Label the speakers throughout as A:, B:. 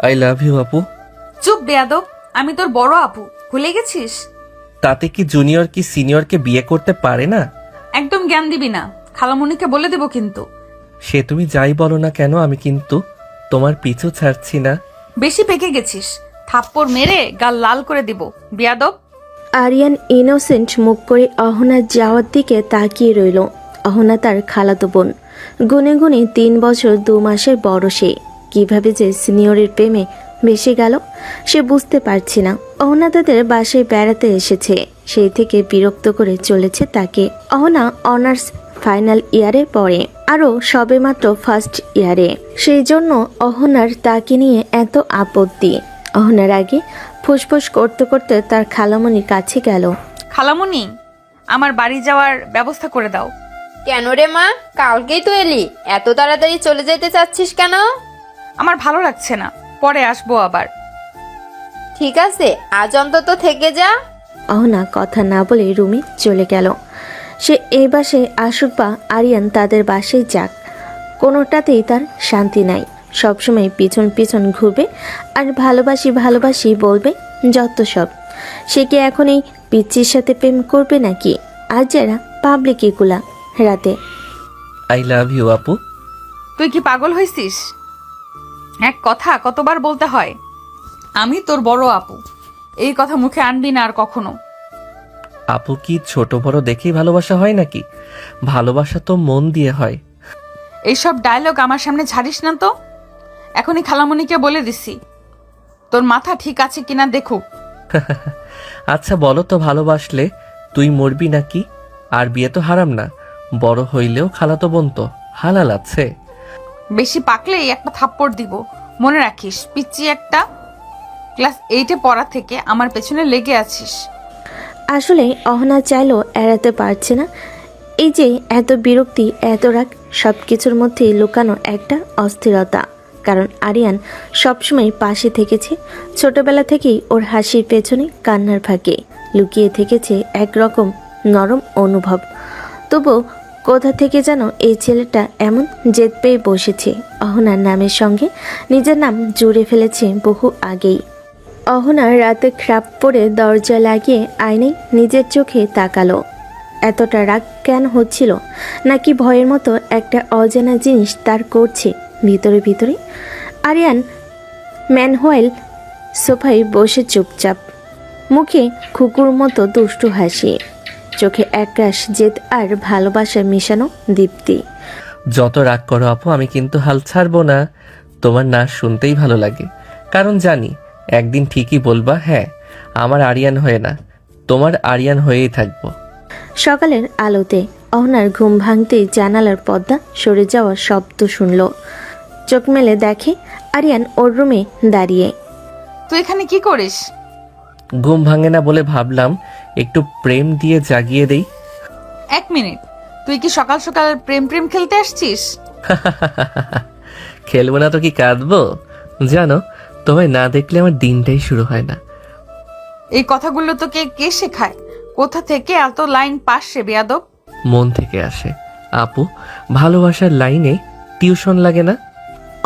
A: I love you আপু।
B: চুপ বেয়াদব, আমি তোর বড় আপু, ভুলে গেছিস?
A: তাতে কি জুনিয়র কি সিনিয়রকে বিয়ে করতে পারে না?
B: একদম জ্ঞান দিবি না, খালামণিকে বলে দেব কিন্তু।
A: সে তুমি যাই বলো না কেন, আমি কিন্তু তোমার পিছু ছাড়ছি না।
B: বেশি পেকে গেছিস, থাপ্পড় মেরে গাল লাল করে দিব বেয়াদব।
C: আরিয়ান ইনোসেন্ট মুখ করে অহনার যাওয়ার দিকে তাকিয়ে রইল। অহনা তার খালাতো বোন, গুনে গুনে 3 বছর 2 মাসের বড় সে। কিভাবে যে সিনিয়রের প্রেমে ভেসে গেল সে বুঝতে পারছি না। অহনা তাদের বাসায় বেড়াতে এসেছে, সেই থেকে বিরক্ত করে চলেছে তাকে। অহনা অনার্স ফাইনাল ইয়ারে পড়ে, আরও সবেমাত্র ফার্স্ট ইয়ারে। সেই জন্য অহনার তাকে নিয়ে এত আপত্তি। অহনার আগে ফুসফুস করতে করতে তার খালামণির কাছে গেল।
B: খালামণি, আমার বাড়ি যাওয়ার ব্যবস্থা করে দাও।
D: কেন রে মা, কালকেই তো এলি, এত তাড়াতাড়ি চলে যেতে চাচ্ছিস কেন?
B: আমার ভালো লাগছে না, পরে আসবো আবার।
D: ঠিক আছে, আজ অন্তত থেকে যা।
C: অহনা কথা না বলে রুমে চলে গেল। সে এই বাসে আসুক বা আরিয়ান তাদের বাসায় যাক, কোনোটাতেই তার শান্তি নাই। সবসময় পিছন পিছন ঘুরবে আর ভালোবাসি ভালোবাসি বলবে, যত সব। সে কি এখন এই পিচ্চির সাথে প্রেম করবে নাকি? আর যারা পাবলিক এগুলা রাতে।
A: আই লাভ ইউ আপু।
B: তুই কি পাগল হয়েছিস? এক কথা কতবার বলতে হয়? আমি তোর বড় আপু, এই কথা মুখে আনবি না আর কখনো।
A: আপু কি ছোট বড় দেখেই ভালোবাসা হয় নাকি? ভালোবাসা তো মন দিয়ে হয়।
B: এইসব ডায়লগ আমার সামনে ঝাড়িস না তো। এখনই খালামণিকে বলে দিছি, তোর মাথা ঠিক আছে কিনা দেখুক।
A: আচ্ছা বলো তো, ভালোবাসলে তুই মরবি নাকি? আর বিয়ে তো হারাম না, বড় হইলেও খালাতো বোন তো হালাল আছে।
B: বেশি পাকলেই একটা থাপ্পড় দিব, মনে রাখিস পিচ্চি একটা। ক্লাস 8-এ পড়া থেকে আমার পেছনে লেগে আছিস।
C: আসলে অহনা চাইলেও এড়াতে পারছে না। এই যে এত বিরক্তি, এত রাগ, সব কিছুর মধ্যে লুকানো একটা অস্থিরতা। কারণ আরিয়ান সবসময় পাশে থেকেছে, ছোটবেলা থেকেই ওর হাসির পেছনে কান্নার ফাঁকে লুকিয়ে থেকেছে একরকম নরম অনুভব। তবু কোথা থেকে যেন এই ছেলেটা এমন জেদ পেয়ে বসেছে। অহনার নামের সঙ্গে নিজের নাম জুড়ে ফেলেছে বহু আগেই। অহনা রাতে খ্রাপ পরে দরজা লাগিয়ে আয়নায় নিজের চোখে তাকালো। এতটা রাগ কেন হচ্ছিল? নাকি ভয়ের মতো একটা অজানা জিনিস তার করছে ভিতরে ভিতরে? আরিয়ান ম্যানহোয়েল সোফায় বসে চুপচাপ, মুখে কুকুর মতো দুষ্টু হাসি, চোখে একরাশ জেদ আর ভালোবাসার মিশানো দীপ্তি।
A: যত রাগ করো আপু, আমি কিন্তু হাল ছাড়বো না। তোমার নাচ শুনতেই ভালো লাগে, কারণ জানি একদিন ঠিকই বলবা, হ্যাঁ আমার আরিয়ান হয়ে না, তোমার আরিয়ান হয়েই থাকবো।
C: সকালের আলোতে অহনার ঘুম ভাঙতেই জানালার পর্দা সরে যাওয়ার শব্দ শুনল। চোখ মেলে দেখে আরিয়ান ওর রুমে দাঁড়িয়ে।
B: তুই এখানে কি করিস?
A: ঘুম ভাঙে না বলে ভাবলাম একটু প্রেম দিয়ে জাগিয়ে দেই।
B: 1 মিনিট, তুই কি সকাল সকাল প্রেম প্রেম খেলতে আসছিস?
A: খেলবো না তো কি কাঁদবো? জানো, তোমায় না দেখলে আমার দিনটাই শুরু হয় না।
B: এই কথাগুলো তোকে কে শেখায়? কোথা থেকে এত লাইন পাস রে বেয়াদব?
A: মন থেকে আসে আপু, ভালোবাসার লাইনে টিউশন লাগে না।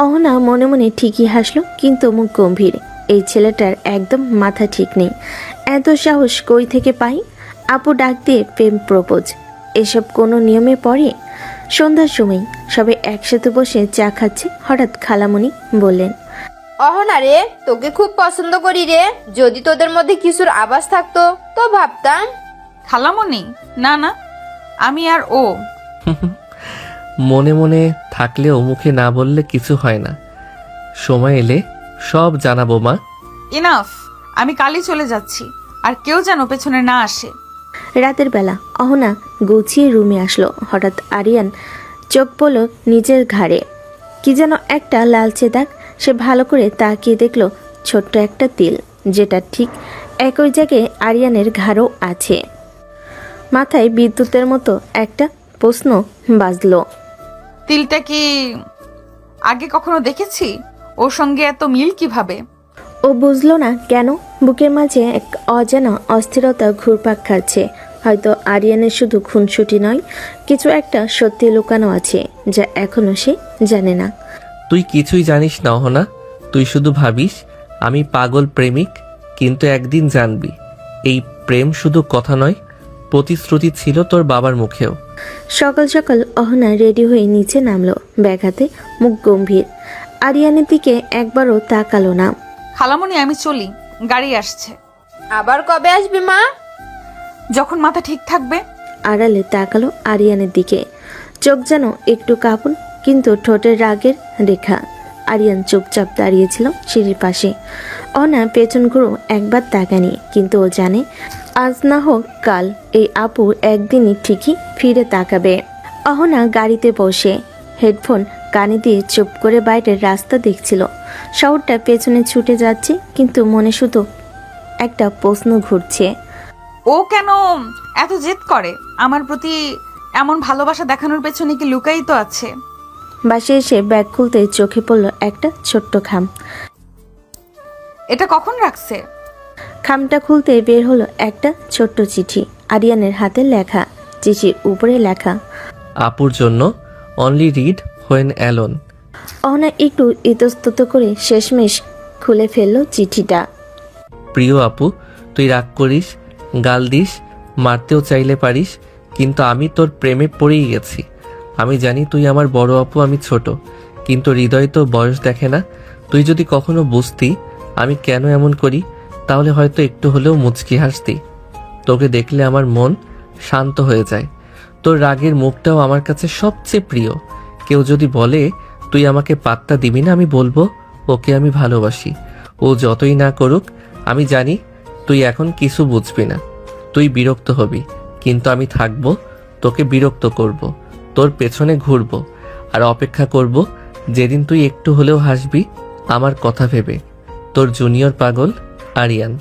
C: অহনা মনে মনে ঠিকই হাসলো, কিন্তু মুখ গম্ভীর। এই ছেলেটার একদম মাথা ঠিক নেই। এত সাহস কই থেকে পাই? আপু ডাক দিয়ে প্রেম প্রপোজ, এসব কোনো নিয়মে পড়ে? সন্ধ্যার সময় সবাই একসাথে বসে চা খাচ্ছে, হঠাৎ খালামণি বললেন,
D: অহনা রে, তোকে খুব পছন্দ করি রে। যদি তোদের মধ্যে কিছুর আভাস থাকতো তো ভাবতাম।
B: খালামণি? না না, আমি আর ও।
A: মনে মনে থাকলেও মুখে না বললে কিছু হয় না। সময় এলে সব জানাবো মা।
B: ইনাফ, আমি কালই চলে যাচ্ছি, আর কেউ যেন পেছনে না আসে।
C: রাতের বেলা অহনা গুছিয়ে রুমে আসলো। হঠাৎ আরিয়ান চোখ পড়ল নিজের ঘাড়ে, কি যেন একটা লালচে দাগ। সে ভালো করে তাকিয়ে দেখলো ছোট্ট একটা তিল, যেটা ঠিক একই জায়গায় আরিয়ানের ঘাড়ও আছে। মাথায় বিদ্যুতের মতো একটা প্রশ্ন বাজলো।
B: তিলটা কি আগে কখনো দেখেছি? ওর সঙ্গে এত মিল কিভাবে?
C: ও বুঝলো না কেন বুকের মাঝে এক অজানা অস্থিরতা ঘুরপাক খাচ্ছে। হয়তো আরিয়ানের শুধু খুনসুটি নয়, কিছু একটা সত্যি লুকানো আছে যা এখনো সে জানে না।
A: তুই কিছুই জানিস না অহনা, তুই শুধু ভাবিস আমি পাগল প্রেমিক, কিন্তু একদিন জানবি এই প্রেম শুধু কথা নয়, প্রতিশ্রুতি ছিল তোর বাবার মুখেও।
C: সকাল সকাল অহনা রেডি হয়ে নিচে নামলো, ব্যাগ হাতে, মুখ গম্ভীর। আরিয়ানের দিকে একবারও তাকালো না।
B: খালামণি আমি চলি, গাড়ি আসছে।
D: আবার কবে আসবি মা?
B: যখন মাথা ঠিক থাকবে।
C: আড়ালে তাকালো আরিয়ানের দিকে, চোখ যেন একটু কাঁপন, কিন্তু ঠোঁটের রাগের রেখা। আরিয়ান চুপচাপ দাঁড়িয়েছিল সিঁড়ির পাশে। অহনা পেছন ঘুরো একবার তাকানি, কিন্তু ও জানে আজ না হোক কাল এই আপু একদিনই ঠিকই ফিরে তাকাবে। অহনা গাড়িতে বসে হেডফোন কানে দিয়ে চুপ করে বাইরের রাস্তা দেখছিল। শহরটা পেছনে ছুটে যাচ্ছে, কিন্তু মনে শুধু একটা প্রশ্ন ঘুরছে।
B: ও কেন এত জেদ করে? আমার প্রতি এমন ভালোবাসা দেখানোর পেছনে কি লুকাই তো আছে?
C: বাসে এসে ব্যাগ খুলতে চোখে পড়ল একটা ছোট্ট খাম।
B: এটা কখন রাখছে?
C: খামটা খুলতে বের হলো একটা ছোট্ট চিঠি, আরিয়ানের হাতে লেখা। চিঠির উপরে লেখা,
A: আপুর জন্য, only read when alone.
C: Ahana একটু ইতস্তত করে শেষমেশ খুলে ফেললো চিঠিটা।
A: প্রিয় আপু, তুই রাগ করিস, গাল দিস, মারতেও চাইলে পারিস, কিন্তু আমি তোর প্রেমে পড়েই গেছি। আমি জানি তুই আমার বড় আপু, আমি ছোট, কিন্তু হৃদয় তো বয়স দেখে না। তুই যদি কখনো বুঝতি আমি কেন এমন করি, তাহলে হয়তো একটু হলেও মুচকি হাসতি। তোকে দেখলে আমার মন শান্ত হয়ে যায়। তোর রাগের মুখটাও আমার কাছে সবচেয়ে প্রিয়। কেউ যদি বলে তুই আমাকে পাত্তা দিবি না, আমি বলবো ওকে আমি ভালোবাসি। ও যতই না করুক, আমি জানি তুই এখন কিছু বুঝবি না, তুই বিরক্ত হবি, কিন্তু আমি থাকবো, তোকে বিরক্ত করব, তোর পেছনে ঘুরবো, আর অপেক্ষা করব যেদিন তুই একটু হলেও হাসবি আমার কথা ভেবে। তোর জুনিয়র পাগল আরিয়ান।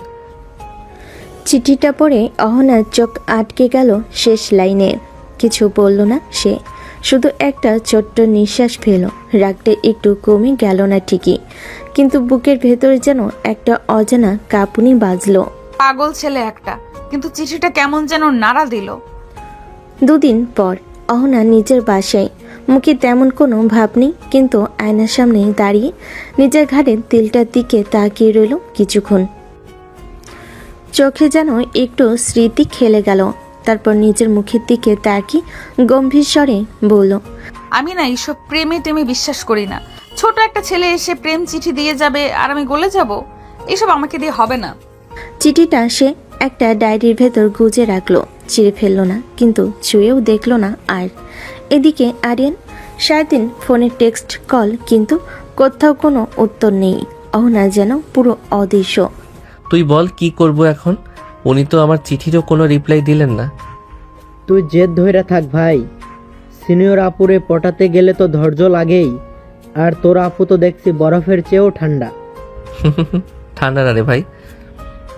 C: চিঠিটা পড়ে অহনার চোখ আটকে গেল শেষ লাইনে। কিছু বলল না সে, শুধু একটা ছোট্ট নিঃশ্বাস ফেল। রাগটা একটু কমে গেল না ঠিকই, কিন্তু বুকের ভেতরে যেন একটা অজানা কাঁপুনি বাজলো।
B: পাগল ছেলে একটা, কিন্তু চিঠিটা কেমন যেন নাড়া দিল।
C: দুদিন পর অহনা নিজের বাসায়। মুখে তেমন কোনো ভাব নেই, কিন্তু আয়নার সামনে দাঁড়িয়ে নিজের ঘাড়ের তিলটার দিকে তাকিয়ে রইল কিছুক্ষণ। চোখে যেন একটু স্মৃতি খেলে গেল। তারপর নিজের মুখের দিকে তাকিয়ে গম্ভীর স্বরে বলল,
B: আমি না এইসব প্রেমে টেমে বিশ্বাস করি না। ছোট একটা ছেলে এসে প্রেম চিঠি দিয়ে যাবে আর আমি গলে যাব? এসব আমাকে দিয়ে হবে না।
C: চিঠিটা সে একটা ডায়েরির ভেতর গুজে রাখলো, ছিঁড়ে ফেললো না, কিন্তু ছুঁয়েও দেখলো না। আর এদিকে আরিয়ান সারাদিন ফোনে টেক্সট কল, কিন্তু কোথাও কোনো উত্তর নেই। অহনা যেন পুরো অদৃশ্য।
A: তুই বল কি করব এখন? উনি তো আমার চিঠিরও কোনো রিপ্লাই দিলেন না।
E: তুই জেদ ধইরা থাক ভাই, সিনিয়র আপুরে পটাতে গেলে তো ধৈর্য লাগেই। আর তোর আপু তো দেখছি বরফের চেয়েও ঠান্ডা।
A: ঠান্ডা না রে ভাই,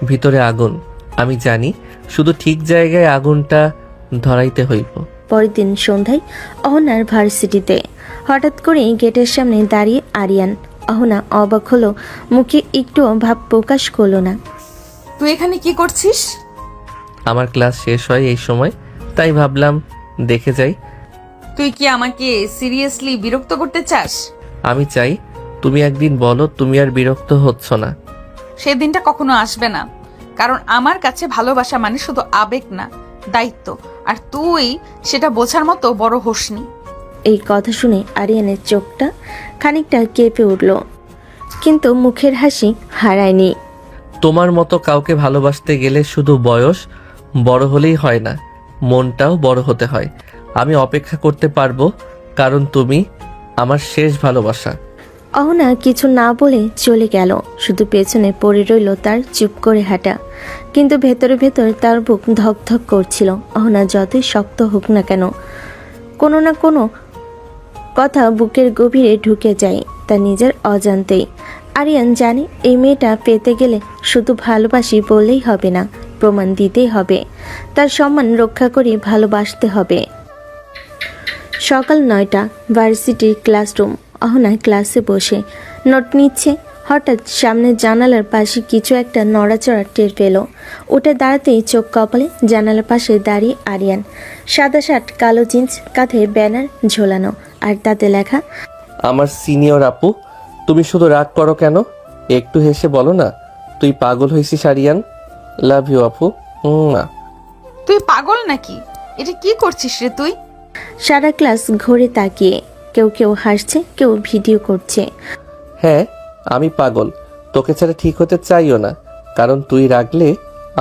A: ভিতরে আগুন। আমি জানি, শুধু ঠিক জায়গায় আগুনটা ধরাইতে হইব।
C: পরের দিন সন্ধ্যায় অহনার ভার্সিটিতে হঠাৎ করে গেটের সামনে দাঁড়িয়ে আরিয়ান। অহনা অবাক হলো, মুখে একটুও ভাব প্রকাশ করলো না।
B: তুই এখানে কি করছিস?
A: আমার ক্লাস শেষ হয় এই সময়, তাই ভাবলাম দেখে যাই।
B: তুই কি আমাকে সিরিয়াসলি বিরক্ত করতে চাস?
A: আমি চাই তুমি একদিন বলো তুমি আর বিরক্ত হচ্ছ না।
B: সেই দিনটা কখনো আসবে না, কারণ আমার কাছে ভালোবাসা মানে শুধু আবেগ না, দায়িত্ব। আর তুই সেটা বোঝার মতো বড় হোসনি।
C: এই কথা শুনে আরিয়ানের চোখটা খানিকটা কেঁপে উঠল, কিন্তু মুখের হাসি হারায়নি।
A: তোমার মতো কাউকে ভালোবাসতে গেলে শুধু বয়স বড় হলেই হয় না, মনটাও বড় হতে হয়। আমি অপেক্ষা করতে পারবো, কারণ তুমি আমার শেষ ভালোবাসা।
C: অহনা কিছু না বলে চলে গেল, শুধু পেছনে পড়ে রইল তার চুপ করে হাঁটা। কিন্তু ভেতরে ভেতর তার বুক ধকধক করছিল। অহনা যতই শক্ত হোক না কেন, কোনো না কোনো কথা বুকের গভীরে ঢুকে যায় তার নিজের অজান্তেই। আরিয়ান জানে এই মেয়েটা পেতে গেলে শুধু ভালোবাসি বললেই হবে না, প্রমাণ দিতেই হবে, তার সম্মান রক্ষা করে ভালোবাসতে হবে। সকাল 9টা, ভার্সিটির ক্লাসরুম। অহনা ক্লাসে বসে নোট নিচ্ছে। হঠাৎ সামনে জানালার পাশে কিছু একটা নড়াচড়া টের পেল। উঠে দাঁড়াতেই চোখ কপালে জানালার পাশে দাঁড়িয়ে আরিয়ান। সাদা শার্ট, কালো জিন্স, কাঁধে ব্যানার ঝোলানো, আর তাতে লেখা,
A: আমার সিনিয়র আপু তুমি শুধু রাগ করো কেন? একটু হেসে বলো না তুই পাগল হয়েছিস আরিয়ান। লাভ ইউ আপু। না
B: তুই পাগল নাকি? এটা কি করছিস রে তুই?
C: সারা ক্লাস ঘুরে তাকিয়ে কেউ কেউ হাসছে, কেউ ভিডিও করছে।
A: হ্যাঁ আমি পাগল, তোকে ছাড়া ঠিক হতে চাইও না, কারণ তুই রাগলে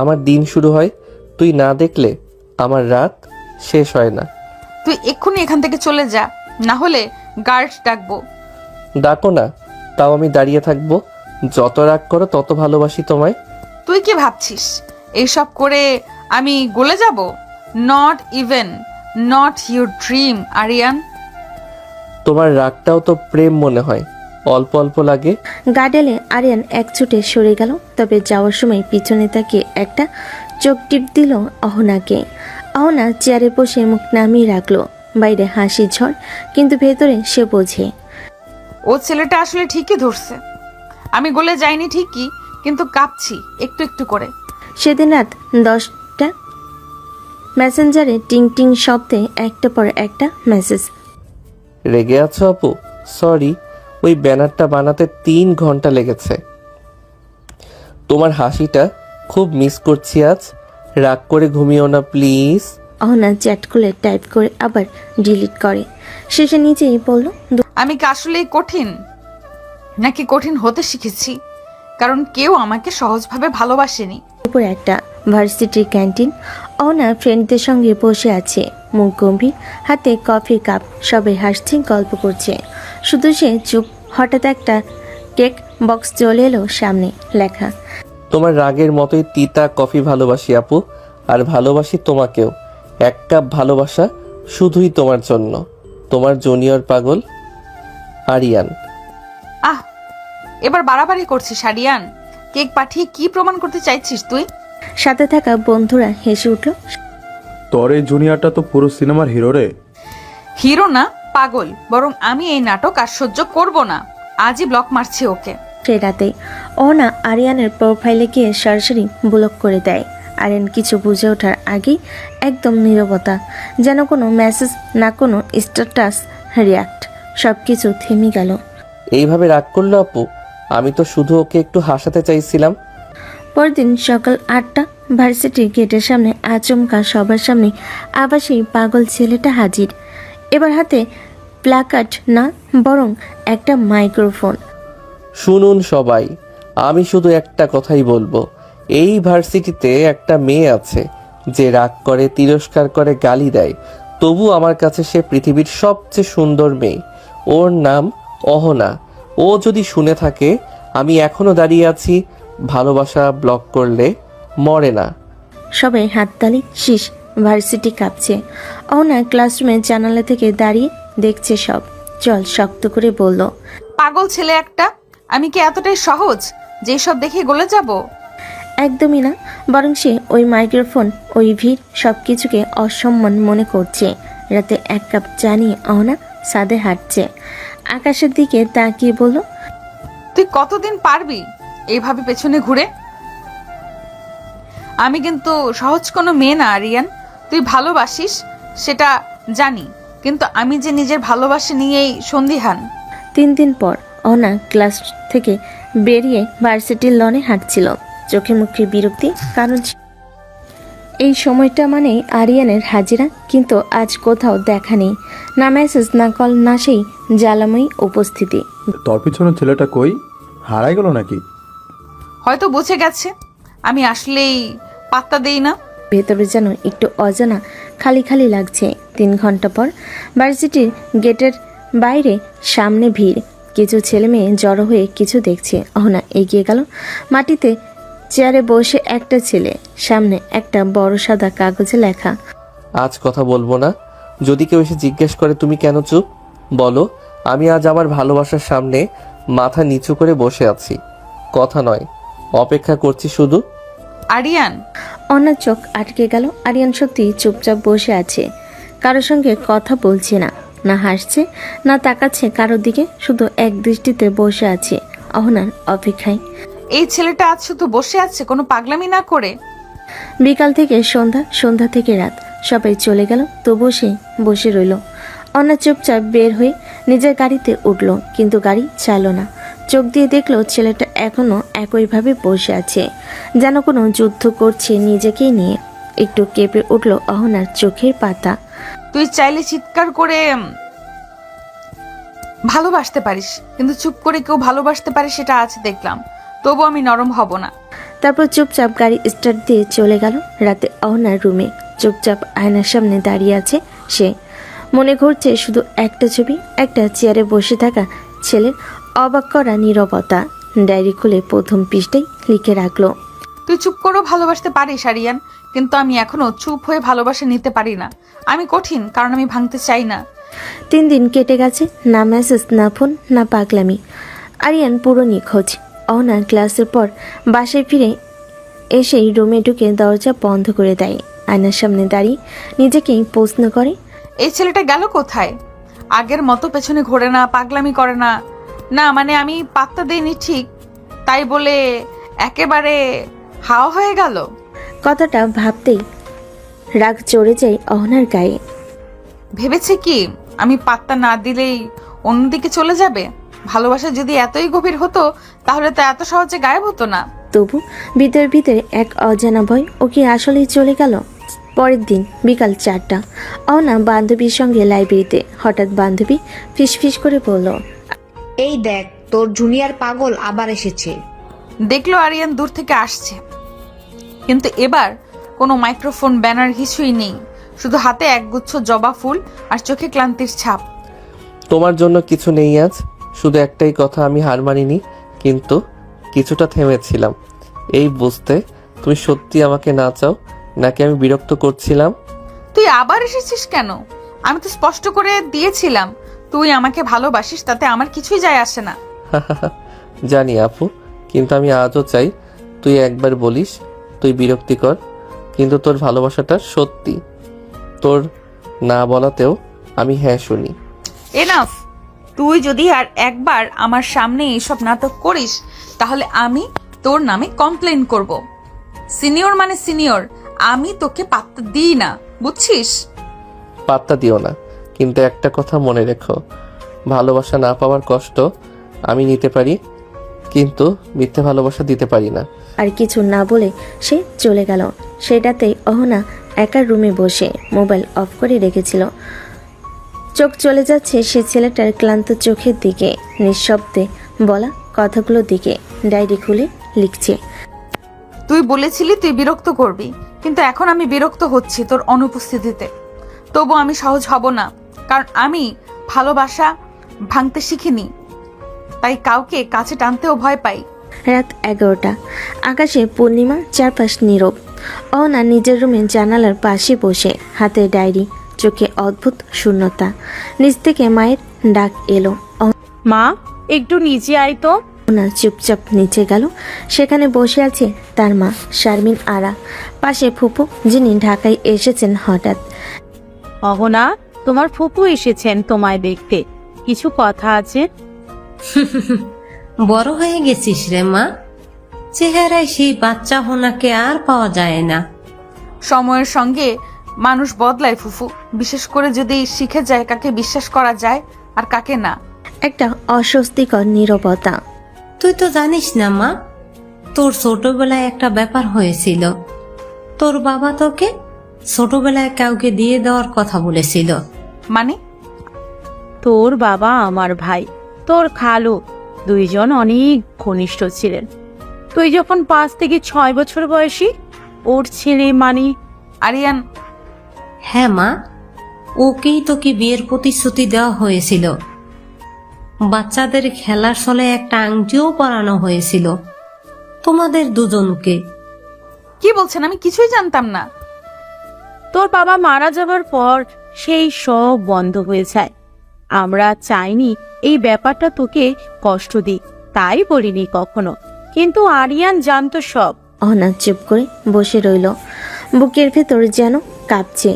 A: আমার দিন শুরু হয়, তুই না দেখলে আমার রাত শেষ হয় না।
B: তুই এক্ষুনি এখান থেকে চলে যা, না হলে গার্ড ডাকবো।
A: ডাকো না, তাও আমি দাঁড়িয়ে থাকবো। যত রাগ করো তত ভালোবাসি তোমায়।
B: তুই কি ভাবছিস এইসব করে আমি গলে যাব? Not even, not your dream Aryan.
A: তোমার রাগটাও তো প্রেম মনে হয়, অল্প অল্প লাগে।
C: গার্ডেলে আরিয়ান এক ছুটে সরে গেল, তবে যাওয়ার সময় পিছনে তাকিয়ে একটা চোখ টিপ দিল অহনাকে। অহনা চেয়ারে বসে মুখ নামিয়ে রাখলো। বাইরে হাসি ঝড়, কিন্তু ভেতরে সে বোঝে
B: ও ছেলেটা আসলে ঠিকই ধরছে। আমি গলে যাইনি ঠিকই, কিন্তু কাঁপছি একটু একটু করে।
C: সেদিন রাত 10টা। মেসেঞ্জারে টিং টিং শব্দে একটা পর একটা মেসেজ।
A: রেগে আছো আপু? সরি, ওই ব্যানারটা বানাতে 3 ঘন্টা লেগেছে। তোমার হাসিটা খুব মিস করছি আজ। রাগ করে ঘুমিও না প্লিজ।
C: অহনা চ্যাট খুলে টাইপ করে আবার ডিলিট করে। শেষে নিজেই বলল,
B: আমি কি আসলেই কঠিন, নাকি কঠিন হতে শিখেছি? কারণ কেউ আমাকে সহজভাবে ভালোবাসেনি।
C: দুপুর একটা, ভার্সিটির ক্যান্টিন। অহনা ফ্রেন্ডদের সঙ্গে বসে আছে, মুখ গম্ভীর, হাতে কফির কাপ। সবাই হাসছে, গল্প করছে, শুধু সে চুপ। হঠাৎ একটা কেক বক্স চলে এলো সামনে, লেখা,
A: তোমার রাগের মতোই তিতা কফি ভালোবাসি আপু, আর ভালোবাসি তোমাকেও। 1 কাপ ভালোবাসা শুধুই তোমার জন্য। তোমার জুনিয়র পাগল আরিয়ান।
B: আহ, এবার বাড়াবাড়ি করছিস আরিয়ান। কেক পাঠিয়ে কি প্রমাণ করতে চাইছিস তুই?
C: সাথে থাকা বন্ধুরা হেসে উঠল।
F: তোর এই জুনিয়রটা তো পুরো সিনেমার হিরো রে।
B: হিরো না, পাগল। বরং আমি এই নাটক আর সহ্য করব না। আজই ব্লক মারছি ওকে।
C: সেই রাতেই অহনা আরিয়ানের প্রোফাইলে গিয়ে সরাসরি ব্লক করে দেয়। আরিয়ান কিছু বুঝে ওঠার আগেই একদম নীরবতা, যেন কোনো মেসেজ না, কোনো স্ট্যাটাস, রিয়াক্ট, সব কিছু থেমে গেল।
A: এইভাবে রাগ করলো আপু? আমি তো শুধু ওকে একটু হাসাতে চাইছিলাম।
C: পরদিন সকাল 8টা, ভার্সিটির গেটের সামনে আচমকা সবার সামনে আবার সেই পাগল ছেলেটা হাজির। এবার হাতে প্ল্যাকার্ড না, বরং একটা মাইক্রোফোন।
A: শুনুন সবাই, আমি শুধু একটা কথাই বলবো। এই ভার্সিটিতে একটা মেয়ে আছে যে রাগ করে, তিরস্কার করে, গালি দেয়, তবু আমার কাছে সে পৃথিবীর সবচেয়ে সুন্দর মেয়ে। ওর নাম অহনা। ও যদি শুনে থাকে আমি এখনো দাঁড়িয়ে আছি, ভালোবাসা ব্লক করলে মরে না।
C: সবাই হাততালি, শীষ। ভার্সিটি কাঁপছে। অহনা ক্লাসরুমের জানালা থেকে দাঁড়িয়ে দেখছে সব। চল শক্ত করে বলল,
B: পাগল ছেলে একটা। আমি কি এতটাই সহজ যে সব দেখে গলে যাব?
C: একদমই না, বরং সে ওই মাইক্রোফোন, ওই ভিড়, সব কিছুকে অসম্মান মনে করছে। রাতে 1 কাপ চা নিয়ে অহনা ছাদে হাঁটছে, আকাশের দিকে তাকিয়ে বলল,
B: তুই কতদিন পারবি এইভাবে পেছনে ঘুরে? আমি কিন্তু সহজ কোনো মেয়ে না আরিয়ান। তুই ভালোবাসিস সেটা জানি, কিন্তু আমি যে নিজের ভালোবাসা নিয়েই সন্দিহান।
C: 3 দিন পর অহনা ক্লাস থেকে বেরিয়ে ভার্সিটির লনে হাঁটছিল। চোখে মুখে বিরক্তি, কারণ এই সময়টা মানেই আরিয়ানের হাজিরা, কিন্তু আজ কোথাও দেখা নেই। না মেসেজ, না কল, না সেই জ্বালাময়ী উপস্থিতি।
F: তোর পিছনে ছেলেটা কই? হারাই গেল নাকি?
B: হয়তো বুঝে গেছে আমি আসলেই পাত্তা দেই না।
C: ভেতরে যেন একটু অজানা, খালি খালি লাগছে। 3 ঘন্টা পর ভার্সিটির গেটের বাইরে সামনে ভিড়। কিছু ছেলে মেয়ে জড়ো হয়ে কিছু দেখছে। অহনা এগিয়ে গেল। মাটিতে চেয়ারে বসে একটা ছেলে, সামনে একটা বড় সাদা কাগজে লেখা,
A: আজ কথা বলবো না। যদি কেউ এসে জিজ্ঞেস করে তুমি কেন চুপ, বলো আমি আজ আমার ভালোবাসার সামনে মাথা নিচু করে বসে আছি। কথা নয়, অপেক্ষা করছি শুধু।
B: আরিয়ান,
C: অহনার চোখ আটকে গেল। আরিয়ান সত্যি চুপচাপ বসে আছে, কারোর সঙ্গে কথা বলছে না, না হাসছে, না তাকাচ্ছে কারোর দিকে, শুধু এক দৃষ্টিতে বসে আছে অহনার অপেক্ষায়।
B: এই ছেলেটা আজ শুধু বসে আছে কোনো পাগলামি না করে।
C: বিকাল থেকে সন্ধ্যা, সন্ধ্যা থেকে রাত, সবাই চলে গেল, তবুও সে বসে রইল। অহনা চুপচাপ বের হয়ে নিজের গাড়িতে উঠল, কিন্তু গাড়ি চালো না। চোখ দিয়ে দেখলো ছেলেটা এখনো একইভাবে বসে আছে, যেন কোনো যুদ্ধ করছে নিজেকেই নিয়ে। একটু কেঁপে উঠল অহনার চোখের পাতা।
B: তুই চাইলে চিৎকার করে ভালোবাসতে পারিস, কিন্তু চুপ করে কেউ ভালোবাসতে পারে সেটা আজ দেখলাম। তবু আমি নরম হব না।
C: তারপর চুপচাপ গাড়ি স্টার্ট দিয়ে চলে গেল রাতে অহনার রুমে। চুপচাপ আয়নার সামনে দাঁড়িয়ে আছে সে। মনে ঘুরছে শুধু একটা ছবি, একটা চেয়ারে বসে থাকা ছেলের অবাক করা নীরবতা। ডায়েরি খুলে প্রথম পৃষ্ঠায় লিখে রাখলো,
B: তুই চুপ করেও ভালোবাসতে পারিস আরিয়ান, কিন্তু আমি এখনো চুপ হয়ে ভালোবাসা নিতে পারি না। আমি কঠিন, কারণ আমি ভাঙতে চাই না।
C: 3 দিন কেটে গেছে, না মেসেজ, না ফোন, না পাগলামি। আরিয়ান পুরো নিখোঁজ। অহনা ক্লাসের পর বাসায় ফিরে এসেই রুমে ঢুকে দরজা বন্ধ করে দেয়। আয়নার সামনে দাঁড়িয়ে নিজেকেই প্রশ্ন করে,
B: এই ছেলেটা গেল কোথায়? আগের মতো পেছনে ঘোরে না, পাগলামি করে না। না মানে আমি পাত্তা দেইনি ঠিক, তাই বলে একেবারে হাওয়া হয়ে গেল।
C: কথাটা ভাবতেই রাগ চড়ে যায় অহনার গায়ে।
B: ভেবেছে কি আমি পাত্তা না দিলেই অন্যদিকে চলে যাবে? ভালোবাসা যদি এতই গভীর হতো তাহলে তো এত সহজে গায়েব হতো না।
C: তবু ভিতরে ভিতরে এক অজানা ভয়, ও কি আসলেই চলে গেল? পরের দিন বিকাল 4টা, অহনা বান্ধবীর সঙ্গে লাইব্রেরিতে। হঠাৎ বান্ধবী ফিসফিস করে বলল,
G: এই দেখ, তোর জুনিয়র পাগল আবার এসেছে।
B: দেখলো আরিয়ান দূর থেকে আসছে, কিন্তু এবার কোনো মাইক্রোফোন, ব্যানার কিছুই নেই। শুধু হাতে একগুচ্ছ জবা ফুল আর চোখে ক্লান্তির ছাপ।
A: তোমার জন্য কিছু নেই আজ, শুধু একটাই কথা, আমি হার মানিনি, কিন্তু কিছুটা থেমেছিলাম এই বুঝতে তুমি সত্যি আমাকে না চাও নাকি আমি বিরক্ত করছিলাম।
B: তুই আবার এসেছিস কেন? আমি তো স্পষ্ট করে দিয়েছিলাম তুই আমাকে ভালোবাসিস, তাতে আমার কিছুই যায় আসে না।
A: জানি আপু, কিন্তু আমি আজও চাই তুই একবার বলিস তুই বিরক্তিকর, কিন্তু তোর ভালোবাসাটা সত্যি। তোর না বলাতেও আমি হ্যাঁ শুনি।
B: এনাফ! তুই যদি আর একবার আমার সামনে এইসব নাটক করিস তাহলে আমি তোর নামে কমপ্লেন করব। সিনিয়র মানে সিনিয়র, আমি তোকে পাত্তা দিই না, বুঝছিস?
A: পাত্তা দিও না, কিন্তু একটা কথা মনে রেখো, ভালোবাসা না পাওয়ার কষ্ট আমি নিতে পারি, কিন্তু মিথ্যে ভালোবাসা দিতে পারি না।
C: আর কিছু না বলে সে চলে গেল। সেটাতেই অহনা একা রুমে বসে মোবাইল অফ করে রেখেছিল। চোখ চলে যাচ্ছে সে ছেলেটার ক্লান্ত চোখের দিকে, নিঃশব্দে বলা কথাগুলোর দিকে। ডায়েরি খুলে লিখছে,
B: তুই বলেছিলি তুই বিরক্ত করবি, কিন্তু এখন আমি বিরক্ত হচ্ছি তোর অনুপস্থিতিতে। তবু আমি সহজ হব না, কারণ আমি ভালোবাসা ভাঙতে শিখিনি, তাই কাউকে কাছে টানতেও ভয় পাই।
C: রাত 11টা, আকাশে পূর্ণিমা, চারপাশ নীরব। অহনা নিজের রুমে জানালার পাশে বসে, হাতে ডায়েরি, চোখে অদ্ভুত শূন্যতা। নিচ থেকে মায়ের ডাক এলো,
H: মা, একটু নিচে আয় তো।
C: অহনা চুপচাপ নিচে গেল। সেখানে বসে আছে তার মা শারমিন আরা, পাশে ফুপু যিনি ঢাকায় এসেছেন হঠাৎ।
H: অহনা, তোমার ফুপু এসেছেন তোমায় দেখতে, কিছু কথা আছে।
I: বড় হয়ে গেছিস রে মা, চেহারায় সেই বাচ্চা হোনাকে আর পাওয়া যায় না।
B: সময়ের সঙ্গে মানুষ বদলায় ফুফু, বিশেষ করে যদি শিখে যায় কাকে বিশ্বাস করা যায় আর কাকে না।
C: একটা অস্বস্তিকর নীরবতা।
I: তুই তো জানিস না মা, তোর ছোটবেলায় একটা ব্যাপার হয়েছিল। তোর বাবা তোকে ছোটবেলায় কাউকে দিয়ে দেওয়ার কথা বলেছিল।
B: মানে?
H: তোর বাবা আমার ভাই, তোর খালু, দুইজন অনেক ঘনিষ্ঠ ছিলেন। তুই যখন 5 থেকে 6 বছর বয়সী, ওর ছেলে মানে
B: আরিয়ান।
I: হ্যাঁ মা, ওকেই তোকে বিয়ের প্রতিশ্রুতি দেওয়া হয়েছিল। বাচ্চাদের খেলার ছলে একটা আংটিও পরানো হয়েছিল তোমাদের দুজনকে।
B: কি বলছেন? আমি কিছুই জানতাম না।
H: তোর বাবা মারা যাবার পর সেই সব বন্ধ হয়ে যায়। আমরা চাইনি এই ব্যাপারটা তোকে কষ্ট দিই, তাই বলিনি কখনো, কিন্তু আরিয়ান জানতো সব।
C: অহনা চুপ করে বসে রইল, বুকের ভেতর যেন কাঁপছে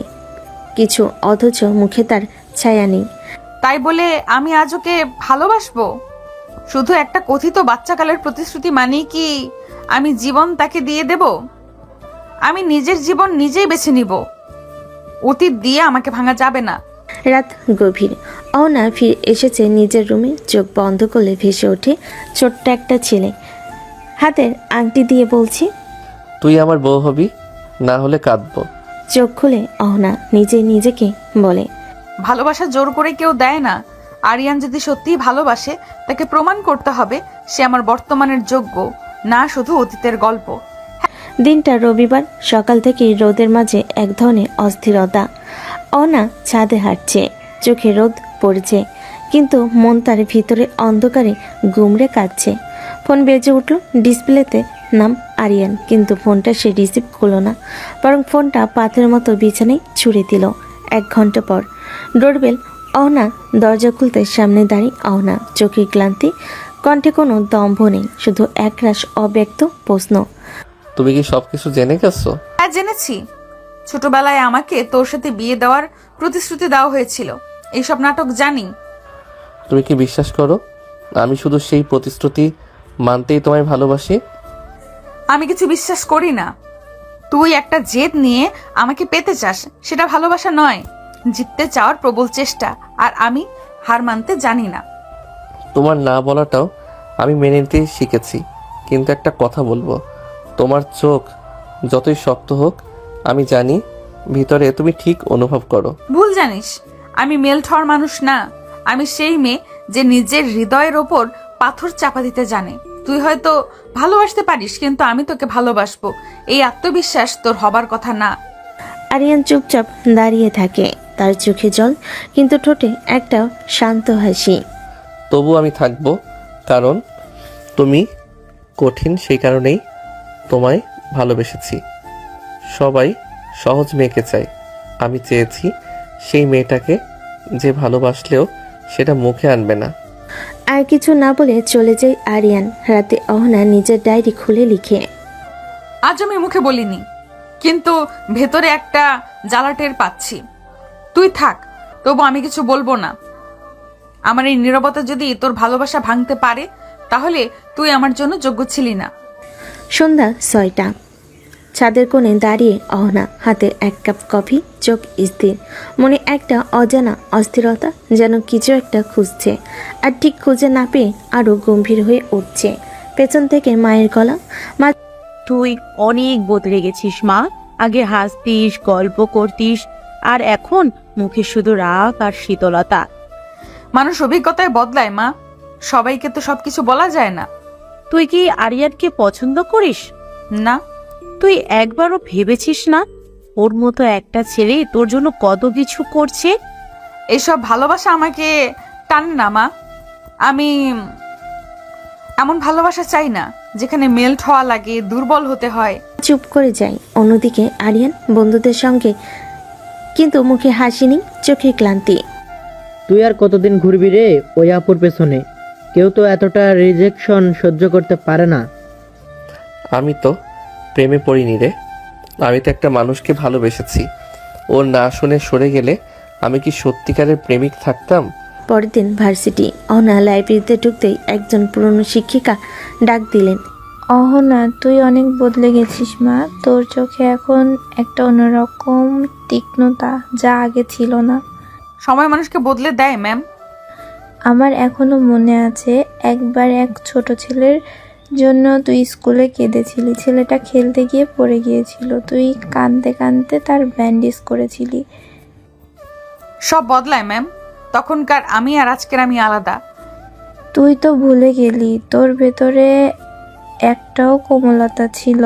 C: কিছু, অথচ মুখে তার ছায়া নেই।
B: তাই বলে আমি আজ ওকে ভালোবাসবো? শুধু একটা কথিত বাচ্চাকালের প্রতিশ্রুতি মানেই কি আমি জীবন তাকে দিয়ে দেব? আমি নিজের জীবন নিজেই বেছে নিব। অতীত দিয়ে আমাকে ভাঙা যাবে না।
C: রাত গভীর। অহনা ফিরে এসেছে নিজের রুমে। চোখ বন্ধ করলে ভেসে ওঠে ছোট্ট একটা ছেলে, হাতের আংটি দিয়ে বলছি,
A: তুই আমার বউ হবি, না হলে কাঁদবো।
C: চোখ খুলে অহনা নিজেকে বলে,
B: ভালোবাসা জোর করে কেউ দেয় না। আরিয়ান যদি সত্যিই ভালোবাসে, তাকে প্রমাণ করতে হবে সে আমার বর্তমানের যোগ্য, না শুধু অতীতের গল্প।
C: দিনটা রবিবার। সকাল থেকে রোদের মাঝে এক ধরনের অস্থিরতা। অহনা ছাদে হাঁটছে, চোখে রোদ পড়ছে, কিন্তু মন তার ভিতরে অন্ধকারে গুমড়ে কাটছে। ফোন বেজে উঠল, ডিসপ্লেতে নাম আরিয়ান, কিন্তু ফোনটা সে রিসিভ করলো না, বরং ফোনটা পাথরের মতো বিছানায় ছুঁড়ে দিল। 1 ঘন্টা পর ডোরবেল। অহনা দরজা খুলতে সামনে দাঁড়িয়ে অহনা, চোখে ক্লান্তি, কণ্ঠে কোনো দম্ভ নেই, শুধু একরাশ অব্যক্ত প্রশ্ন।
A: তুমি কি সবকিছু জেনে গেছো?
B: হ্যাঁ, জেনেছি। ছোটবেলায় আমাকে তোর সাথে বিয়ে দেওয়ার প্রতিশ্রুতি দেওয়া হয়েছিল। এইসব নাটক জানি।
A: তুমি কি বিশ্বাস করো আমি শুধু সেই প্রতিশ্রুতি মানতেই তোমায় ভালোবাসি?
B: আমি কিছু বিশ্বাস করি না। তুই একটা জেদ নিয়ে আমাকে পেতে চাস, সেটা ভালোবাসা নয়, জিততে চাওয়ার প্রবল চেষ্টা। আর আমি হার মানতে জানি না।
A: তোমার না বলাটাও আমি মেনে নিতে শিখেছি, কিন্তু একটা কথা বলবো, তোমার চোখ যতই শক্ত হোক, আমি জানি ভিতরে তুমি ঠিক অনুভব করো।
B: ভুল জানিস, আমি মেল্ট হওয়ার মানুষ না। আমি সেই মেয়ে যে নিজের হৃদয়ের ওপর পাথর চাপা দিতে জানে। তুই হয়তো ভালোবাসতে পারিস, কিন্তু আমি তোকে ভালোবাসবো, এই আত্মবিশ্বাস তোর হবার কথা না।
C: আরিয়ান চুপচাপ দাঁড়িয়ে থাকে, তার চোখে জল, কিন্তু ঠোঁটে একটা শান্ত হাসি।
A: তবু আমি থাকবো, কারণ তুমি কঠিন, সেই কারণেই তোমায় ভালোবেসেছি। সবাই সহজ মেয়েকে চায়, আমি চেয়েছি সেই মেয়েটাকে যে ভালোবাসলেও সেটা মুখে আনবে না।
C: আর কিছু না বলে চলে যায় আরিয়ান। রাতে অহনা নিজের ডায়েরি খুলে লিখে,
B: আজ আমি মুখে বলিনি, কিন্তু ভেতরে একটা জ্বালা টের পাচ্ছি। তুই থাক, তবু আমি কিছু বলবো না। আমার এই নীরবতা যদি তোর ভালোবাসা ভাঙতে পারে, তাহলে তুই আমার জন্য যোগ্য ছিলি না।
C: সন্ধ্যা 6টা। ছাদের কোণে দাঁড়িয়ে অহনা, হাতে 1 কাপ কফি, চোখ স্থির, মনে একটা অজানা অস্থিরতা, যেন কিছু একটা খুঁজছে, আর ঠিক খুঁজে না পেয়ে আরো গম্ভীর হয়ে উঠছে। পেছন থেকে মায়ের গলা, মা
H: তুই অনেক বদলে গেছিস মা। আগে হাসতিস, গল্প করতিস, আর এখন মুখে শুধু রাগ আর শীতলতা।
B: মানুষ অভিজ্ঞতায় বদলায় মা, সবাইকে তো সবকিছু বলা যায় না।
H: তুই কি আরিয়ানকে পছন্দ করিস?
B: না,
H: তুই একবারও ভেবেছিস না ওর মতো একটা ছেলে তোর জন্য কত কিছু করছে?
B: এসব ভালোবাসা আমাকে টানে না মা। আমি এমন ভালোবাসা চাই না যেখানে মেল্ট হওয়া লাগে, দুর্বল হতে হয়।
C: চুপ করে যায়। অন্যদিকে আরিয়ান বন্ধুদের সঙ্গে, কিন্তু মুখে হাসি নেই, চোখে ক্লান্তি।
E: তুই আর কতদিন ঘুরবি রে ওই আপুর পেছনে? কেউ তো এতটা রিজেকশন সহ্য করতে পারে না।
A: আমি তো প্রেমে পড়িনি রে, আমি তো একটা মানুষকে ভালোবেসেছি। ওর না শুনে সরে গেলে আমি কি সত্যিকারের প্রেমিক থাকতাম?
C: পরের দিন ভার্সিটি। অহনা লাইব্রেরিতে ঢুকতেই একজন পুরনো শিক্ষিকা ডাক দিলেন,
J: অহনা, তুই অনেক বদলে গেছিস মা। তোর চোখে এখন একটা অন্যরকম তীক্ষ্ণতা, যা আগে ছিল না।
B: সময় মানুষকে বদলে দেয় ম্যাম।
J: আমার এখনো মনে আছে, একবার এক ছোট ছেলের জন্য তুই স্কুলে কেঁদেছিলি। ছেলেটা খেলতে গিয়ে পড়ে গিয়েছিল, তুই কাঁদতে কাঁদতে তার ব্যান্ডেজ করেছিলি।
B: সব বদলায় ম্যাম, তখনকার আমি আর আজকের আমি আলাদা।
J: তুই তো ভুলে গেলি, তোর ভেতরে একটাও কোমলতা ছিল,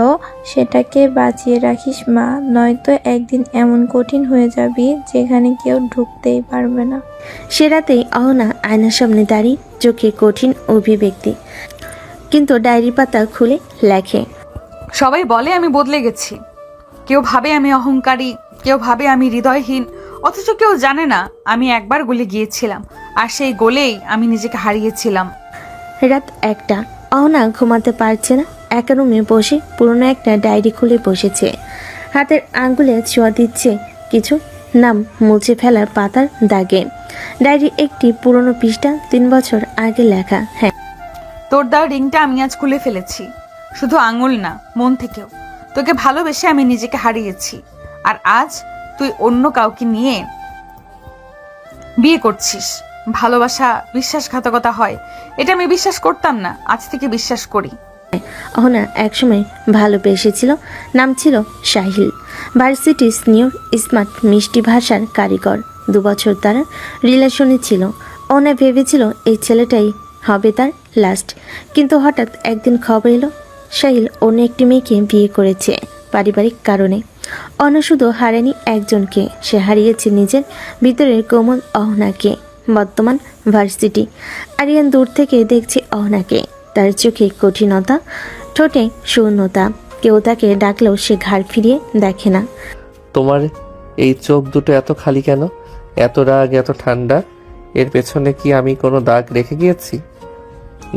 J: সেটাকে বাঁচিয়ে রাখিস মা, নয়তো একদিন এমন কঠিন হয়ে যাবি যেখানে কেউ ঢুকতেই পারবে না।
C: সে রাতেই অহনা আয়নার সামনে দাঁড়িয়ে, চোখে কঠিন অভিব্যক্তি, কিন্তু ডায়েরি পাতা খুলে লেখে,
B: সবাই বলে আমি বদলে গেছি। কেউ ভাবে আমি অহংকারী, কেউ ভাবে আমি হৃদয়হীন, অথচ কেউ জানে না আমি একবার গলে গিয়েছিলাম, আর সেই গোলেই আমি নিজেকে হারিয়েছিলাম।
C: রাত 1টা। অহনা ঘুমাতে পারছে না, একা রুমে বসে পুরনো একটা ডায়েরি খুলে বসেছে। হাতের আঙ্গুলে ছোঁয়া দিচ্ছে কিছু নাম মুছে ফেলার পাতার দাগে। ডায়েরি একটি পুরনো পৃষ্ঠা, 3 বছর আগে লেখা। হ্যাঁ,
B: তোর দেওয়া রিংটা আমি আজ খুলে ফেলেছি, শুধু আঙুল না, মন থেকেও। তোকে ভালোবেসে আমি নিজেকে হারিয়েছি, আর আজ তুই অন্য কাউকে নিয়ে বিয়ে করছিস। ভালোবাসা বিশ্বাসঘাতকতা হয়, এটা আমি বিশ্বাস করতাম না, আজ থেকে বিশ্বাস করি।
C: অহনা একসময় ভালোবেসেছিল, নাম ছিল সাহিল। ভার্সিটি সিনিয়র, স্মার্ট, মিষ্টি ভাষার কারিগর। 2 বছর তারা রিলেশনে ছিল। অহনা ভেবেছিল এই ছেলেটাই হবে তার লাস্ট, কিন্তু হঠাৎ একদিন খবর এলো সাহিল অন্য একটি মেয়েকে বিয়ে করেছে পারিবারিক কারণে। অহনা শুধু হারায়নি একজনকে, সে হারিয়েছে নিজের ভিতরের কোমল অহনাকে। বর্তমান ভার্সিটি। আরিয়ান দূর থেকে দেখছে অহনাকে, তার চোখে কঠিনতা, ঠোঁটে শূন্যতা। কেউ তাকে ডাকলেও সে ঘাড় ফিরিয়ে দেখে না।
A: তোমার এই চোখ দুটো এত খালি কেন? এত রাগ, এত ঠান্ডা, এর পেছনে কি আমি কোনো দাগ রেখে গিয়েছি,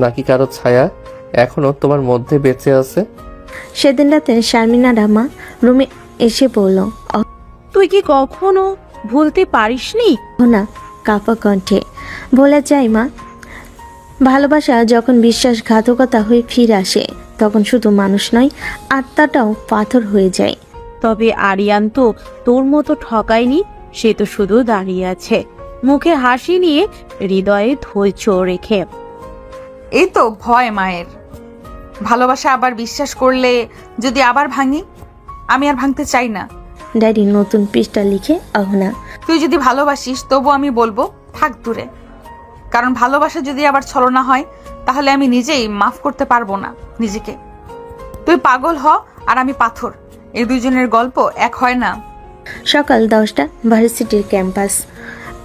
A: নাকি কারো ছায়া এখনো তোমার মধ্যে বেঁচে আছে?
C: সেদিন রাতে শারমিনা রামা রুমে এসে বলল,
H: তুই কি কখনো ভুলতে পারিসনি?
C: অহনা কাপা কণ্ঠে বলে যায়, মা, ভালোবাসা যখন বিশ্বাসঘাতকতা হয়ে ফিরে আসে তখন শুধু মানুষ নয়, আত্মাটাও পাথর হয়ে যায়।
H: তবে আরিয়ান তো তোর মতো ঠকায়নি, সে তো শুধু দাঁড়িয়ে আছে, মুখে হাসি নিয়ে, হৃদয়ে ধৈর্য রেখে।
B: এই তো ভয় মায়ের। ভালোবাসা আবার বিশ্বাস করলে যদি আবার ভাঙি, আমি আর ভাঙতে চাই না।
C: ডায়েরি নতুন পৃষ্ঠা লিখে অহনা।
B: তুই যদি ভালোবাসিস তবু আমি বলবো থাক দূরে, কারণ ভালোবাসা যদি আবার ছলনা হয় তাহলে আমি নিজেই মাফ করতে পারবো না নিজেকে। তুই পাগল হ আর আমি পাথর, এই দুইজনের গল্প এক হয় না।
C: সকাল 10টা, ভার্সিটির ক্যাম্পাস।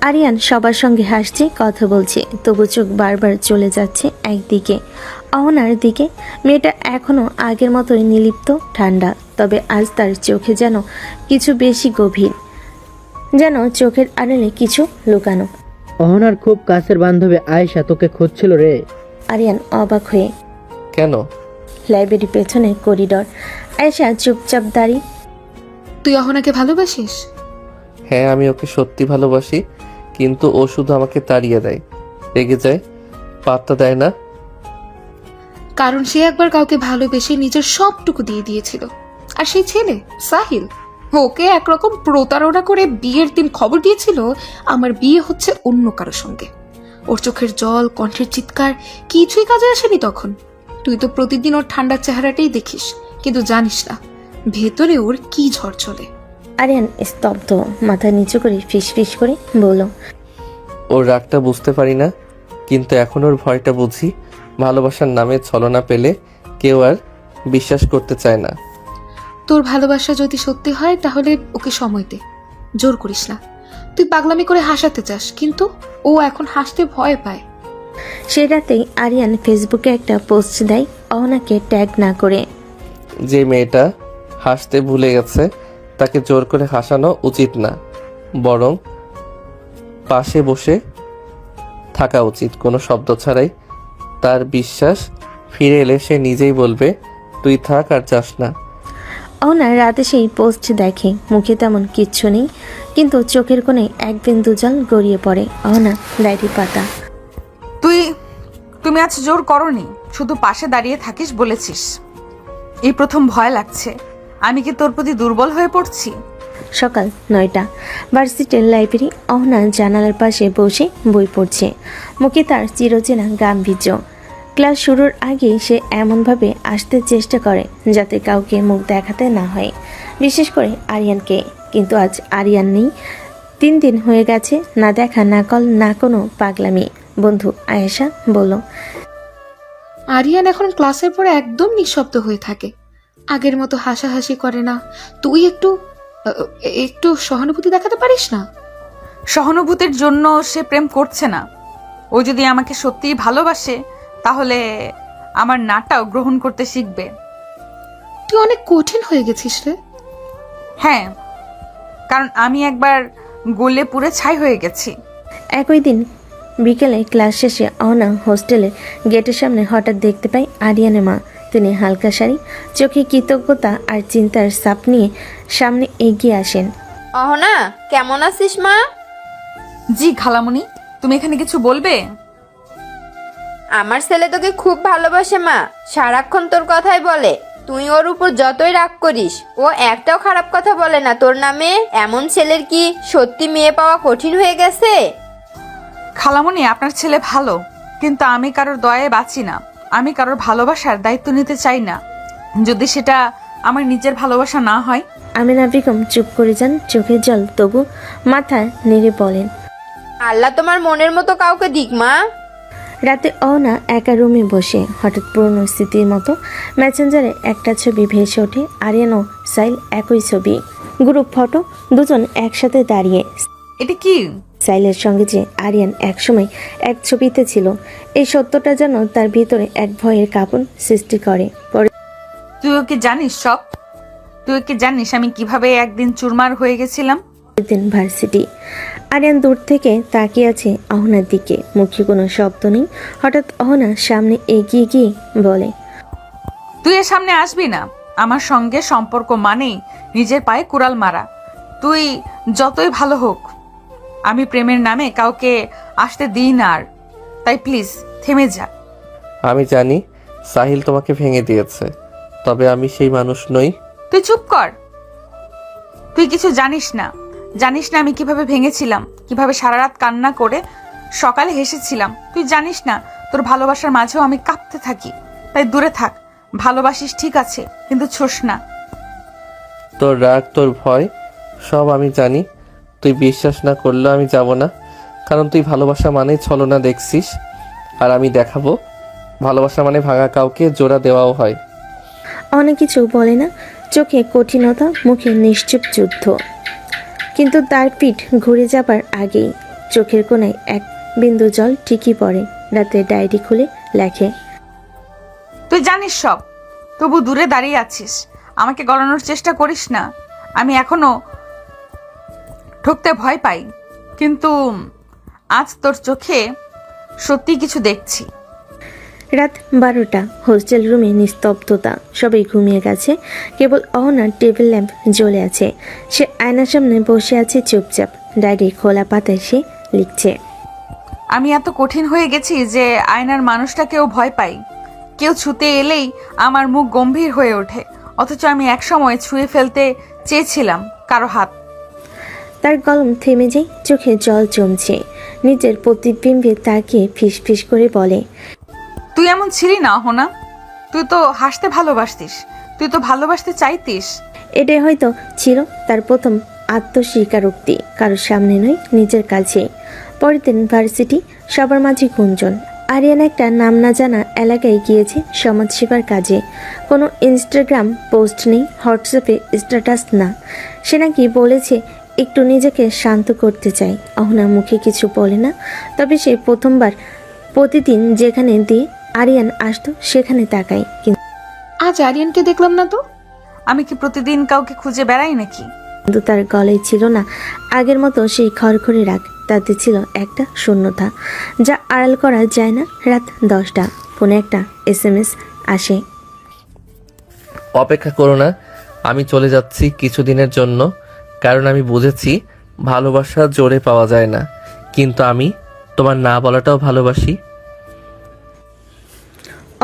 C: আরিয়ান সবার সঙ্গে হাসছে, কথা বলছে, তবু চোখ বারবার চলে যাচ্ছে একদিকে, অহনার দিকে। মেয়েটা এখনো আগের মতোই নির্লিপ্ত, ঠান্ডা, তবে আজ তার চোখে যেন কিছু বেশি গভীর, যেন চোখের আড়ালে কিছু লুকানো।
E: অহনার খুব কাছের বান্ধবী আয়েশা তোকে খুঁজছিল রে।
C: আরিয়ান অবাক হয়ে।
A: কেন?
C: লাইব্রেরি পেছনে করিডর। আয়েশা চুপচাপ দাঁড়িয়ে।
B: তুই অহনাকে ভালোবাসিস?
A: হ্যাঁ, আমি ওকে সত্যি ভালোবাসি, কিন্তু ও শুধু আমাকে তাড়িয়ে দেয়, রেগে যায়, পাত্তা দেয় না।
K: কারণ সে একবার কাউকে ভালোবেসে নিজের সবটুকু দিয়ে দিয়েছিল, আর সেই ছেলে সাহিল ওকে একরকম প্রতারণা করে বিয়ের দিন খবর দিয়েছিল আমার বিয়ে হচ্ছে অন্য কারো সঙ্গে। ওর চোখের জল, কণ্ঠের চিৎকার কিছুই কাজে আসেনি তখন। তুই তো প্রতিদিন ওর ঠান্ডা চেহারাটাই দেখিস, কিন্তু জানিস না ভেতরে ওর কি ঝড় চলে।
C: আরিয়ান স্তব্ধ, মাথা নিচু করে ফিসফিস করে বলল,
A: ওর রাগটা বুঝতে পারি না, কিন্তু এখন ওর ভয়টা বুঝি। ভালোবাসার নামে ছলনা পেলে কেউ আর বিশ্বাস করতে চায় না।
K: তোর ভালোবাসা যদি সত্যি হয় তাহলে ওকে সময় দে, জোর করিস না। তুই পাগলামি করে হাসাতে চাস, কিন্তু ও এখন হাসতে ভয় পায়।
C: সে রাতেই আরিয়ান ফেসবুকে একটা পোস্ট দেয়, অহনাকে ট্যাগ না করে।
A: যে মেয়েটা হাসতে ভুলে গেছে তাকে জোর করে হাসানো উচিত না, বরং পাশে বসে থাকা উচিত, কোনো শব্দ ছাড়াই। তার বিশ্বাস ফিরে এলে সে নিজেই বলবে, তুই থাক আর যাস না।
C: অহনা রাতে সেই পোস্ট দেখে, মুখে তেমন কিচ্ছু নেই, কিন্তু চোখের কোণে এক বিন্দু জল গড়িয়ে পড়ে। অহনা ডায়েরি পাতা।
B: তুমি আজ জোর করনি, শুধু পাশে দাঁড়িয়ে থাকিস বলেছিস। এই প্রথম ভয় লাগছে, আমি কি তোর প্রতি দুর্বল হয়ে পড়ছি?
C: সকাল 9টা, ভার্সিটির লাইব্রেরি। অহনা জানালার পাশে বসে বই পড়ছে, মুখে তার চিরচেনা গাম্ভীর্য। ক্লাস শুরুর আগে সে এমনভাবে আসতে চেষ্টা করে যাতে কাউকে মুখ দেখাতে না হয়, বিশেষ করে আরিয়ানকে। কিন্তু আজ আরিয়ান নেই। 3 দিন হয়ে গেছে, না দেখা, না কল, না কোনো পাগলামি। বন্ধু আয়েশা বলল,
K: আরিয়ান এখন ক্লাসের পরে একদম নিঃশব্দ হয়ে থাকে, আগের মতো হাসাহাসি করে না। তুই একটু একটু সহানুভূতি দেখাতে পারিস না?
B: সহানুভূতির জন্য সে প্রেম করছে না। ও যদি আমাকে সত্যিই ভালোবাসে তাহলে আমার নাটাও গ্রহণ করতে শিখবে।
K: তুই অনেক কঠিন হয়ে গেছিস রে।
B: হ্যাঁ, কারণ আমি একবার গলে পুড়ে ছাই হয়ে গেছি।
C: একই দিন বিকেলে ক্লাস শেষে অহনা হোস্টেলের গেটের সামনে হঠাৎ দেখতে পাই আরিয়ানের মা। তিনি হালকা শাড়ি, চোখে কৃতজ্ঞতা আর চিন্তার ছাপ নিয়ে সামনে এগিয়ে আসেন।
D: অহনা, কেমন আছিস মা?
B: জি খালামণি, তুমি এখানে কিছু বলবে?
D: আমার ছেলে তোকে খুব ভালোবাসে মা, সারাক্ষণ তোর কথাই বলে। তুই ওর উপর যতই রাগ করিস, ও একটাও খারাপ কথা বলে না তোর নামে। এমন ছেলের কি সত্যি মেয়ে পাওয়া কঠিন হয়ে গেছে?
B: খালামণি, আপনার ছেলে ভালো, কিন্তু আমি কারোর দয়ায় বাঁচি না। আমি কারোর ভালোবাসার দায়িত্ব নিতে চাই না, যদি সেটা আমার নিজের ভালোবাসা না হয়।
C: আমিনা বেগম চুপ করে যান, চোখের জল তবু মাথা নেড়ে বলেন,
D: আল্লাহ তোমার মনের মতো কাউকে দিক মা।
C: রাতে অহনা একা রুমে বসে হঠাৎ পুরনো স্মৃতির মতো মেসেঞ্জারে একটা ছবি ভেসে ওঠে। আরিয়ান ও সাইল একই ছবি, গ্রুপ ফটো, দুজন একসাথে দাঁড়িয়ে।
B: এটা কি?
C: সাইলের সঙ্গে যে আরিয়ান একসময় এক ছবিতে ছিল, এই সত্যটা যেন তার ভিতরে এক ভয়ের কাঁপন সৃষ্টি করে।
B: তুই ওকে জানিস সব? তুই ওকে জানিস আমি কিভাবে একদিন চুরমার হয়ে গেছিলাম?
C: দিন ভার্সিটি। আরিয়ান দূর থেকে তাকিয়ে আছে অহনার দিকে, মুখে কোনো শব্দ নেই। হঠাৎ অহনা সামনে এগিয়ে গিয়ে বলে,
B: তুই এর সামনে আসবি না। আমার সঙ্গে সম্পর্ক মানেই নিজের পায়ে কুড়াল মারা। তুই যতই ভালো হোক, আমি প্রেমের নামে কাউকে আসতে দিই না আর। তাই প্লিজ থেমে যা।
A: আমি জানি সাহিল তোমাকে ভেঙে দিয়েছে, তবে আমি সেই মানুষ নই।
B: তুই চুপ কর। তুই কিছু জানিস না। জানিস না আমি কিভাবে ভেঙেছিলাম, কিভাবে সারা রাত কান্না করে সকালে হেসেছিলাম। তুই জানিস না তোর ভালোবাসার মাঝেও আমি কাঁপতে থাকি। তাই দূরে থাক। ভালোবাসিস ঠিক আছে, কিন্তু ছোস না।
A: তোর রাগ, তোর ভয় সব আমি জানি। তুই বিশ্বাস না করলেও আমি যাব না, কারণ তুই ভালোবাসা মানে ছলনা দেখছিস, আর আমি দেখাবো ভালোবাসা মানে ভাঙা কাউকে জোড়া দেওয়াও হয়।
C: অনেক কিছু বলে না, চোখে কঠিনতা, মুখে নিশ্চুপ যুদ্ধ। কিন্তু তার পিঠ ঘুরে যাবার আগেই চোখের কোণায় এক বিন্দু জল ঠিকই পড়ে। রাতে ডায়েরি খুলে লেখে,
B: তুই জানিস সব, তবু দূরে দাঁড়িয়ে আছিস। আমাকে গলানোর চেষ্টা করিস না। আমি এখনো ঠকতে ভয় পাই, কিন্তু আজ তোর চোখে সত্যি কিছু দেখছি।
C: রাত 12টা। হোস্টেল রুমে নিস্তব্ধতা, সবাই ঘুমিয়ে গেছে। কেবল অহনার টেবিল ল্যাম্প জ্বলে আছে। সে আয়নার সামনে বসে আছে চুপচাপ, ডায়েরি খোলা পাতায় সে লিখছে।
B: আমি এত কঠিন হয়ে গেছি যে আয়নার মানুষটাকেও ভয় পাই। কেউ ছুতে এলেই আমার মুখ গম্ভীর হয়ে ওঠে, অথচ আমি একসময় ছুঁয়ে ফেলতে চেয়েছিলাম কারো হাত।
C: তার কলম থেমে যায়, চোখে জল জমছে। নিজের প্রতিবিম্বে তাকিয়ে ফিস ফিস করে বলে,
B: তুই এমন ছিলি না অহনা। তুই তো হাসতে ভালোবাসতিস, তুই তো ভালোবাসতে চাইতিস।
C: এটাই হয়তো ছিল তার প্রথম আত্মস্বীকারোক্তি, কারোর সামনে নয়, নিজের কাছে। পরের দিন ভার্সিটি, সবার মাঝে গুঞ্জন। আরিয়ান একটা নাম না জানা এলাকায় গিয়েছে সমাজসেবার কাজে। কোনো ইনস্টাগ্রাম পোস্ট নেই, হোয়াটসঅ্যাপে স্ট্যাটাস না। সে নাকি বলেছে একটু নিজেকে শান্ত করতে চাই। অহনা মুখে কিছু বলে না, তবে সে প্রথমবার প্রতিদিন যেখানে দিয়ে আরিয়ান আসতো সেখানে তাকায়।
K: আজ আরিয়ানকে দেখলাম না তো।
B: আমি কি প্রতিদিন কাউকে খুঁজে বেড়াই নাকি?
C: কিন্তু তার গলায় ছিল না আগের মতো সেই খড়খড়ে রাগ, তাতে ছিল একটা শূন্যতা যা আড়াল করা যায় না। রাত 10টা, ফোনে একটা SMS আসে।
A: অপেক্ষা করো না, আমি চলে যাচ্ছি কিছুদিনের জন্য, কারণ আমি বুঝেছি ভালোবাসা জোরে পাওয়া যায় না, কিন্তু আমি তোমার না বলাটাও ভালোবাসি।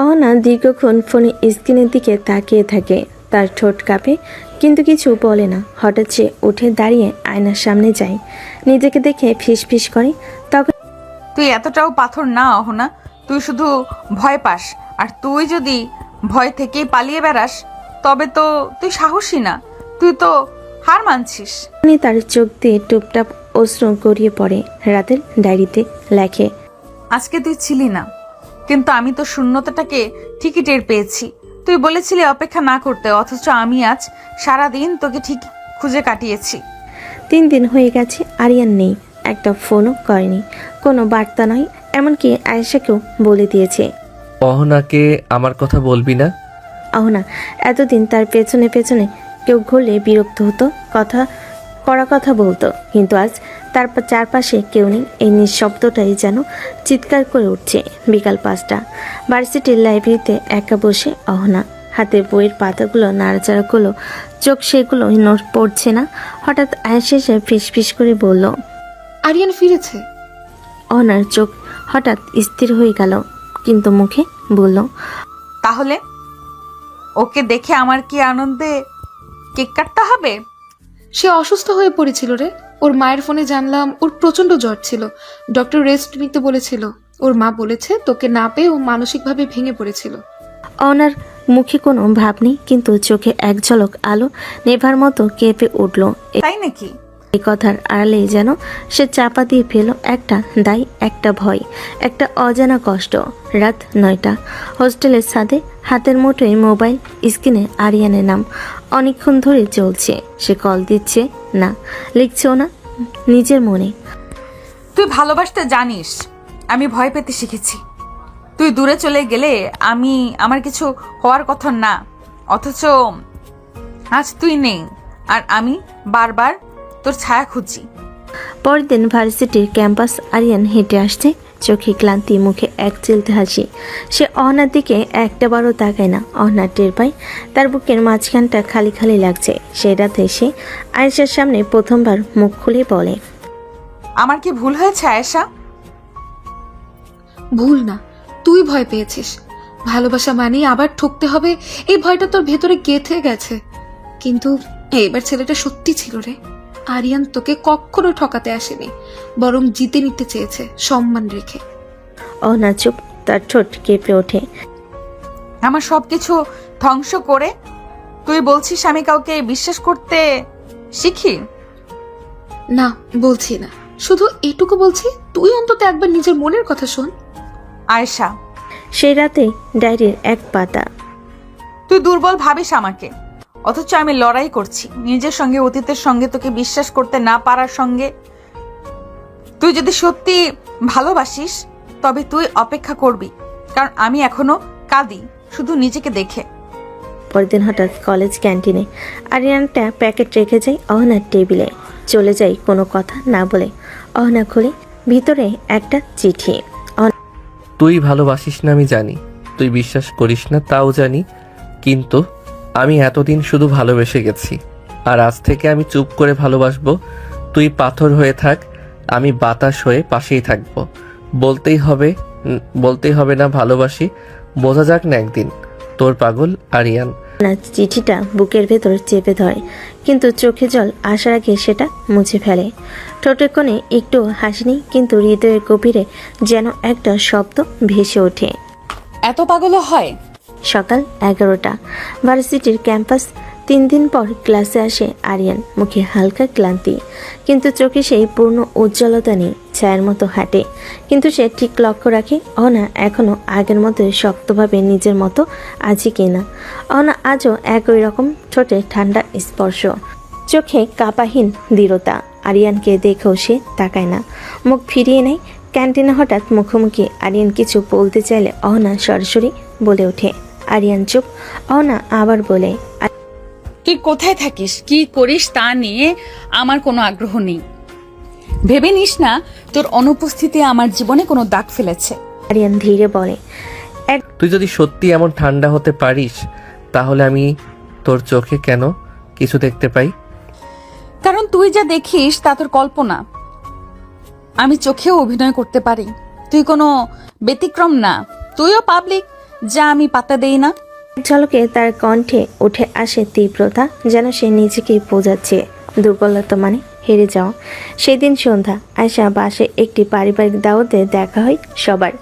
C: অহনা দীর্ঘক্ষণ ফোনে স্ক্রিনের দিকে তাকিয়ে থাকে। তার ঠোঁট কাঁপে, কিন্তু কিছু বলে না। হঠাৎ সে উঠে দাঁড়িয়ে আয়নার সামনে যায়, নিজেকে দেখে ফিস ফিস করে। তখন
B: তুই এতটাও পাথর না অহনা। তুই শুধু ভয় পাস, আর তুই যদি ভয় থেকেই পালিয়ে বেড়াস তবে তো তুই সাহসী না, তুই তো হার মানছিস।
C: তার চোখ দিয়ে টুপটাপ অশ্রু গড়িয়ে পড়ে। রাতের ডায়েরিতে লেখে,
B: আজকে তুই ছিলি না, কিন্তু আমি তো শূন্যতাটাকে ঠিকই টের পেয়েছি। তুই বলেছিলি অপেক্ষা না করতে, অথচ আমি আজ সারাদিন তোকে ঠিক খুঁজে কাটিয়েছি।
C: 3 দিন হয়ে গেছে, আরিয়ান নেই, একটা ফোনও করেনি, কোনো বার্তা নয়। এমনকি আয়েশাকেও বলে দিয়েছে,
A: অহনাকে আমার কথা বলবি না।
C: অহনা এতদিন তার পেছনে পেছনে কেউ ঘুরলে বিরক্ত হতো, কথা বলতো, কিন্তু আজ তার চারপাশে কেউ নেই। এই নিঃশব্দটাই যেন চিৎকার করে উঠছে। বিকাল 5টা, ভার্সিটির লাইব্রেরিতে একা বসে অহনা, হাতে বইয়ের পাতাগুলো নাড়াচাড়া করলো, চোখ সেগুলো নোট পড়ছে না। হঠাৎ আয়েশা এসে ফিস ফিস করে বলল,
K: আরিয়ান ফিরেছে।
C: অহনার চোখ হঠাৎ স্থির হয়ে গেল, কিন্তু মুখে বলল,
B: তাহলে ওকে দেখে আমার কি আনন্দে কেক কাটতে হবে?
K: সে অসুস্থ হয়ে পড়েছিল রে, ওর মায়ের ফোনে জানলাম ওর প্রচন্ড জ্বর ছিল, ডক্টর রেস্ট নিতে বলেছিল। ওর মা বলেছে তোকে না পেয়ে ও মানসিকভাবে ভেঙে পড়েছিল।
C: অহনার মুখে কোনো ভাব নেই, কিন্তু চোখে এক ঝলক আলো নেভার মতো কেঁপে উঠল।
B: তাই নাকি?
C: এই কথার আড়ালেই যেন সে চাপা দিয়ে ফেল একটা দায়, একটা ভয়, একটা অজানা কষ্ট। রাত 9টা, হোস্টেলের ছাদে, হাতের মুঠোয় মোবাইল, স্ক্রিনে আরিয়ানের নাম অনেকক্ষণ ধরে চলছে। সে কল দিচ্ছে না, লিখছেও না, নিজের মনে।
B: তুই ভালোবাসতে জানিস, আমি ভয় পেতে শিখেছি। তুই দূরে চলে গেলে আমার কিছু হওয়ার কথা না, অথচ আজ তুই নেই আর আমি বারবার তোর ছায়া খুঁজি।
C: পরের দিন ভার্সিটির ক্যাম্পাস, আরিয়ান হেঁটে আসছে, চোখে ক্লান্তি, মুখে এক চিলতে হাসি। সে অহনার দিকে একটাবারও তাকায় না। অহনা টের পায় তার বুকের মাঝখানটা খালি খালি লাগছে। সেই রাতে সে আয়েশার সামনে প্রথমবার মুখ খুলে বলে,
B: আমার কি ভুল হয়েছে আয়েশা?
K: ভুল না, তুই ভয় পেয়েছিস। ভালোবাসা মানেই আবার ঠকতে হবে, এই ভয়টা তোর ভেতরে গেঁথে গেছে। কিন্তু এবার ছেলেটা সত্যি ছিল রে। আরিয়ান তোকে কখনো ঠকাতে আসেনি, বরং জিতে নিতে চেয়েছে সম্মান রেখে।
C: অহনা চুপ, তার ঠোঁট কেঁপে ওঠে।
B: আমার সবকিছু ধ্বংস করে তুই বলছিস আমি কাউকে বিশ্বাস করতে শিখি?
K: না, বলছি না, শুধু এটুকু বলছি, তুই অন্তত একবার নিজের মনের কথা শোন।
B: আয়েশা,
C: সেই রাতে ডায়েরির এক পাতা।
B: তুই দুর্বল ভাবিস আমাকে, অথচ আমি লড়াই করছি নিজের সঙ্গে, অতীতের সঙ্গে, তোকে বিশ্বাস করতে না পারার সঙ্গে। তুই যদি সত্যি ভালোবাসিস তবে তুই অপেক্ষা করবি, কারণ আমি এখনো কাঁদি শুধু নিজেকে দেখে।
C: পরের দিন হঠাৎ কলেজ ক্যান্টিনে আরিয়ানটা প্যাকেট রেখে যায় অহনার টেবিলে। চলে যায় কোনো কথা না বলে। অহনা খুলে, ভিতরে একটা চিঠি।
A: তুই ভালোবাসিস না আমি জানি, তুই বিশ্বাস করিস না তাও জানি, কিন্তু আমি এতদিন শুধু ভালোবেসে গেছি, আর আজ থেকে আমি চুপ করে ভালোবাসবো। তুই পাথর হয়ে থাক, আমি বাতাস হয়ে পাশেই থাকবো। বলতেই হবে না ভালোবাসি, বোঝা যাক না একদিন। তোর পাগল আরিয়ান।
C: চিঠিটা বুকের ভেতর চেপে ধরে, কিন্তু চোখে জল আসার আগে সেটা মুছে ফেলে। ঠোঁটের কোণে একটু হাসি নেই, কিন্তু হৃদয়ের গভীরে যেন একটা শব্দ ভেসে ওঠে।
B: এত পাগলও হয়?
C: সকাল 11টা, ভার্সিটির ক্যাম্পাস। 3 দিন পর ক্লাসে আসে আরিয়ান, মুখে হালকা ক্লান্তি, কিন্তু চোখে সেই পূর্ণ উজ্জ্বলতা নেই। ছায়ার মতো হাঁটে, কিন্তু সে ঠিক লক্ষ্য রাখে অহনা এখনো আগের মতো শক্তভাবে নিজের মতো আছে কিনা। অহনা আজও একই রকম, ঠোঁটে ঠান্ডা স্পর্শ, চোখে কাঁপাহীন দৃঢ়তা। আরিয়ানকে দেখেও সে তাকায় না, মুখ ফিরিয়ে নেয়। ক্যান্টিনে হঠাৎ মুখোমুখি আরিয়ান কিছু বলতে চাইলে অহনা সরাসরি বলে ওঠে, আরিয়ান চুপ। অহনা আবার বলে,
B: তুই কোথায় থাকিস, কি করিস তা নিয়ে আমার কোনো আগ্রহ নেই। ভেবে নিস না তোর অনুপস্থিতি আমার জীবনে কোনো দাগ ফেলেছে।
C: আরিয়ান ধীরে বলে,
A: তুই যদি সত্যি এমন ঠান্ডা হতে পারিস, তাহলে আমি তোর চোখে কেন কিছু দেখতে পাই?
B: কারণ তুই যা দেখিস তা তোর কল্পনা। আমি চোখেও অভিনয় করতে পারি, তুই কোনো ব্যতিক্রম না। তুইও পাবলিক, যা আমি পাত্তা দেই না।
C: ঝলকে তার কণ্ঠে উঠে আসে তীব্রতা, যেন সে নিজেকেই বোঝাচ্ছে দুর্বলতা মানে হেরে যাওয়া। সেদিন সন্ধ্যা, আয়শা বাসে একটি পারিবারিক দাওয়াতে দেখা হয় সবার।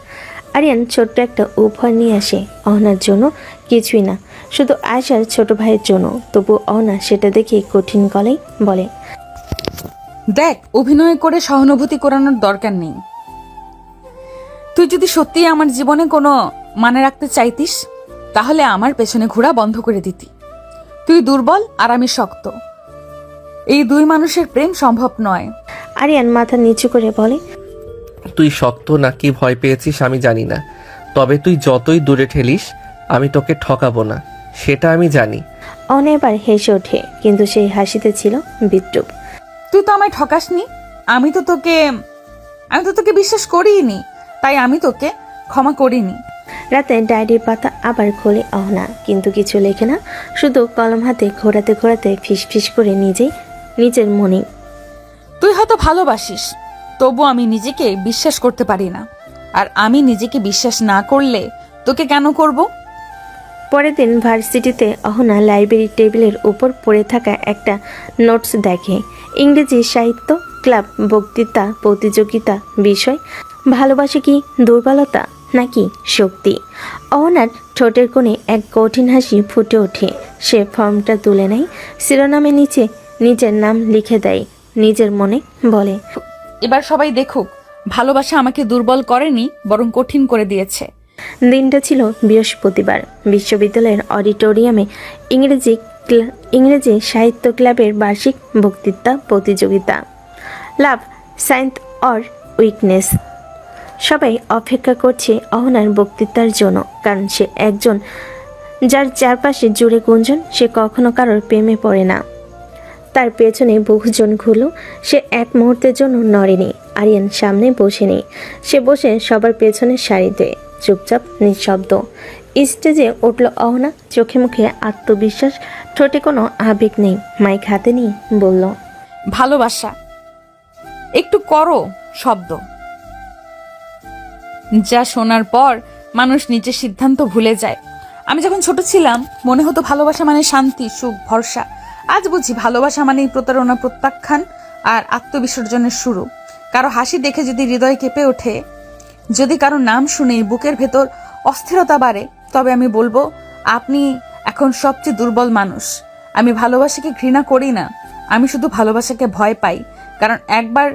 C: আরিয়ান ছোট্ট একটা উপহার নিয়ে আসে অহনার জন্য, কিছুই না, শুধু আয়শার ছোট ভাইয়ের জন্য। তবু অহনা সেটা দেখে কঠিন গলায় বলে,
B: দেখ, অভিনয় করে সহানুভূতি করানোর দরকার নেই। তুই যদি সত্যি আমার জীবনে কোনো মানে রাখতে চাইতিস, তাহলে আমার পেছনে ঘোরা বন্ধ করে দিতি। তুই দুর্বল আর আমি শক্ত, এই দুই মানুষের প্রেম সম্ভব নয়।
C: আরিয়ান মাথা নিচু করে বলে,
A: তুই শক্ত নাকি ভয় পেয়েছিস আমি জানি না, তবে তুই যতই দূরে ঠেলিস আমি তোকে ঠকাবো না, সেটা আমি জানি।
C: অহনা এবার হেসে ওঠে, কিন্তু সেই হাসিতে ছিল বিদ্রুপ।
B: তুই তো আমায় ঠকাসনি, আমি তো তোকে বিশ্বাস করিনি, তাই আমি তোকে ক্ষমা করিনি।
C: রাতে ডায়েরির পাতা আবার খোলে অহনা, কিন্তু কিছু লেখে না, শুধু কলম হাতে ঘোরাতে ঘোরাতে ফিস করে নিজের মনে।
B: তুই হয়তো ভালোবাসিস, তবু আমি নিজেকে বিশ্বাস করতে পারি না, আর আমি নিজেকে বিশ্বাস না করলে তোকে কেন করব?
C: পরের দিন ভার্সিটিতে অহনা লাইব্রেরি টেবিলের উপর পড়ে থাকা একটা নোটস দেখে। ইংরেজি সাহিত্য ক্লাব, বক্তৃতা প্রতিযোগিতা, বিষয় ভালোবাসা কি দুর্বলতা নাকি শক্তি? অহনার ঠোঁটের কোণে এক কঠিন হাসি ফুটে ওঠে। সে ফর্মটা তুলে নেয়, শিরোনামের নিচে নিজের নাম লিখে দেয়। নিজের মনে বলে,
B: এবার সবাই দেখুক, ভালোবাসা আমাকে দুর্বল করেনি, বরং কঠিন করে দিয়েছে।
C: দিনটা ছিল বৃহস্পতিবার। বিশ্ববিদ্যালয়ের অডিটোরিয়ামে ইংরেজি সাহিত্য ক্লাবের বার্ষিক বক্তৃতা প্রতিযোগিতা, লাভ সায়েন্স অর উইকনেস। সবাই অপেক্ষা করছে অহনার বক্তৃতার জন্য, কারণ সে একজন যার চারপাশে জুড়ে গুঞ্জন। সে কখনো কারোর প্রেমে পড়ে না। তার পেছনে বহুজন ঘুরল, সে এক মুহূর্তের জন্য নড়েনি। আরিয়ান সামনে বসে নেই, সে বসে সবার পেছনের সারিতে, চুপচাপ নিঃশব্দ। স্টেজে উঠল অহনা, চোখে মুখে আত্মবিশ্বাস, ঠোঁটে কোনো আবেগ নেই। মাইক হাতে নিয়ে বলল,
B: ভালোবাসা একটু করো শব্দ। যা শোনার পর মানুষ নিজের সিদ্ধান্ত ভুলে যায়। আমি যখন ছোট ছিলাম মনে হতো ভালোবাসা মানে শান্তি, সুখ, ভরসা। আজ বুঝি ভালোবাসা মানেই প্রতারণা, প্রত্যাখ্যান আর আত্মবিসর্জনের শুরু। কারো হাসি দেখে যদি হৃদয় কেঁপে ওঠে, যদি কারো নাম শুনেই বুকের ভেতর অস্থিরতা বাড়ে, তবে আমি বলবো আপনি এখন সবচেয়ে দুর্বল মানুষ। আমি ভালোবাসাকে ঘৃণা করি না, আমি শুধু ভালোবাসাকে ভয় পাই। কারণ একবার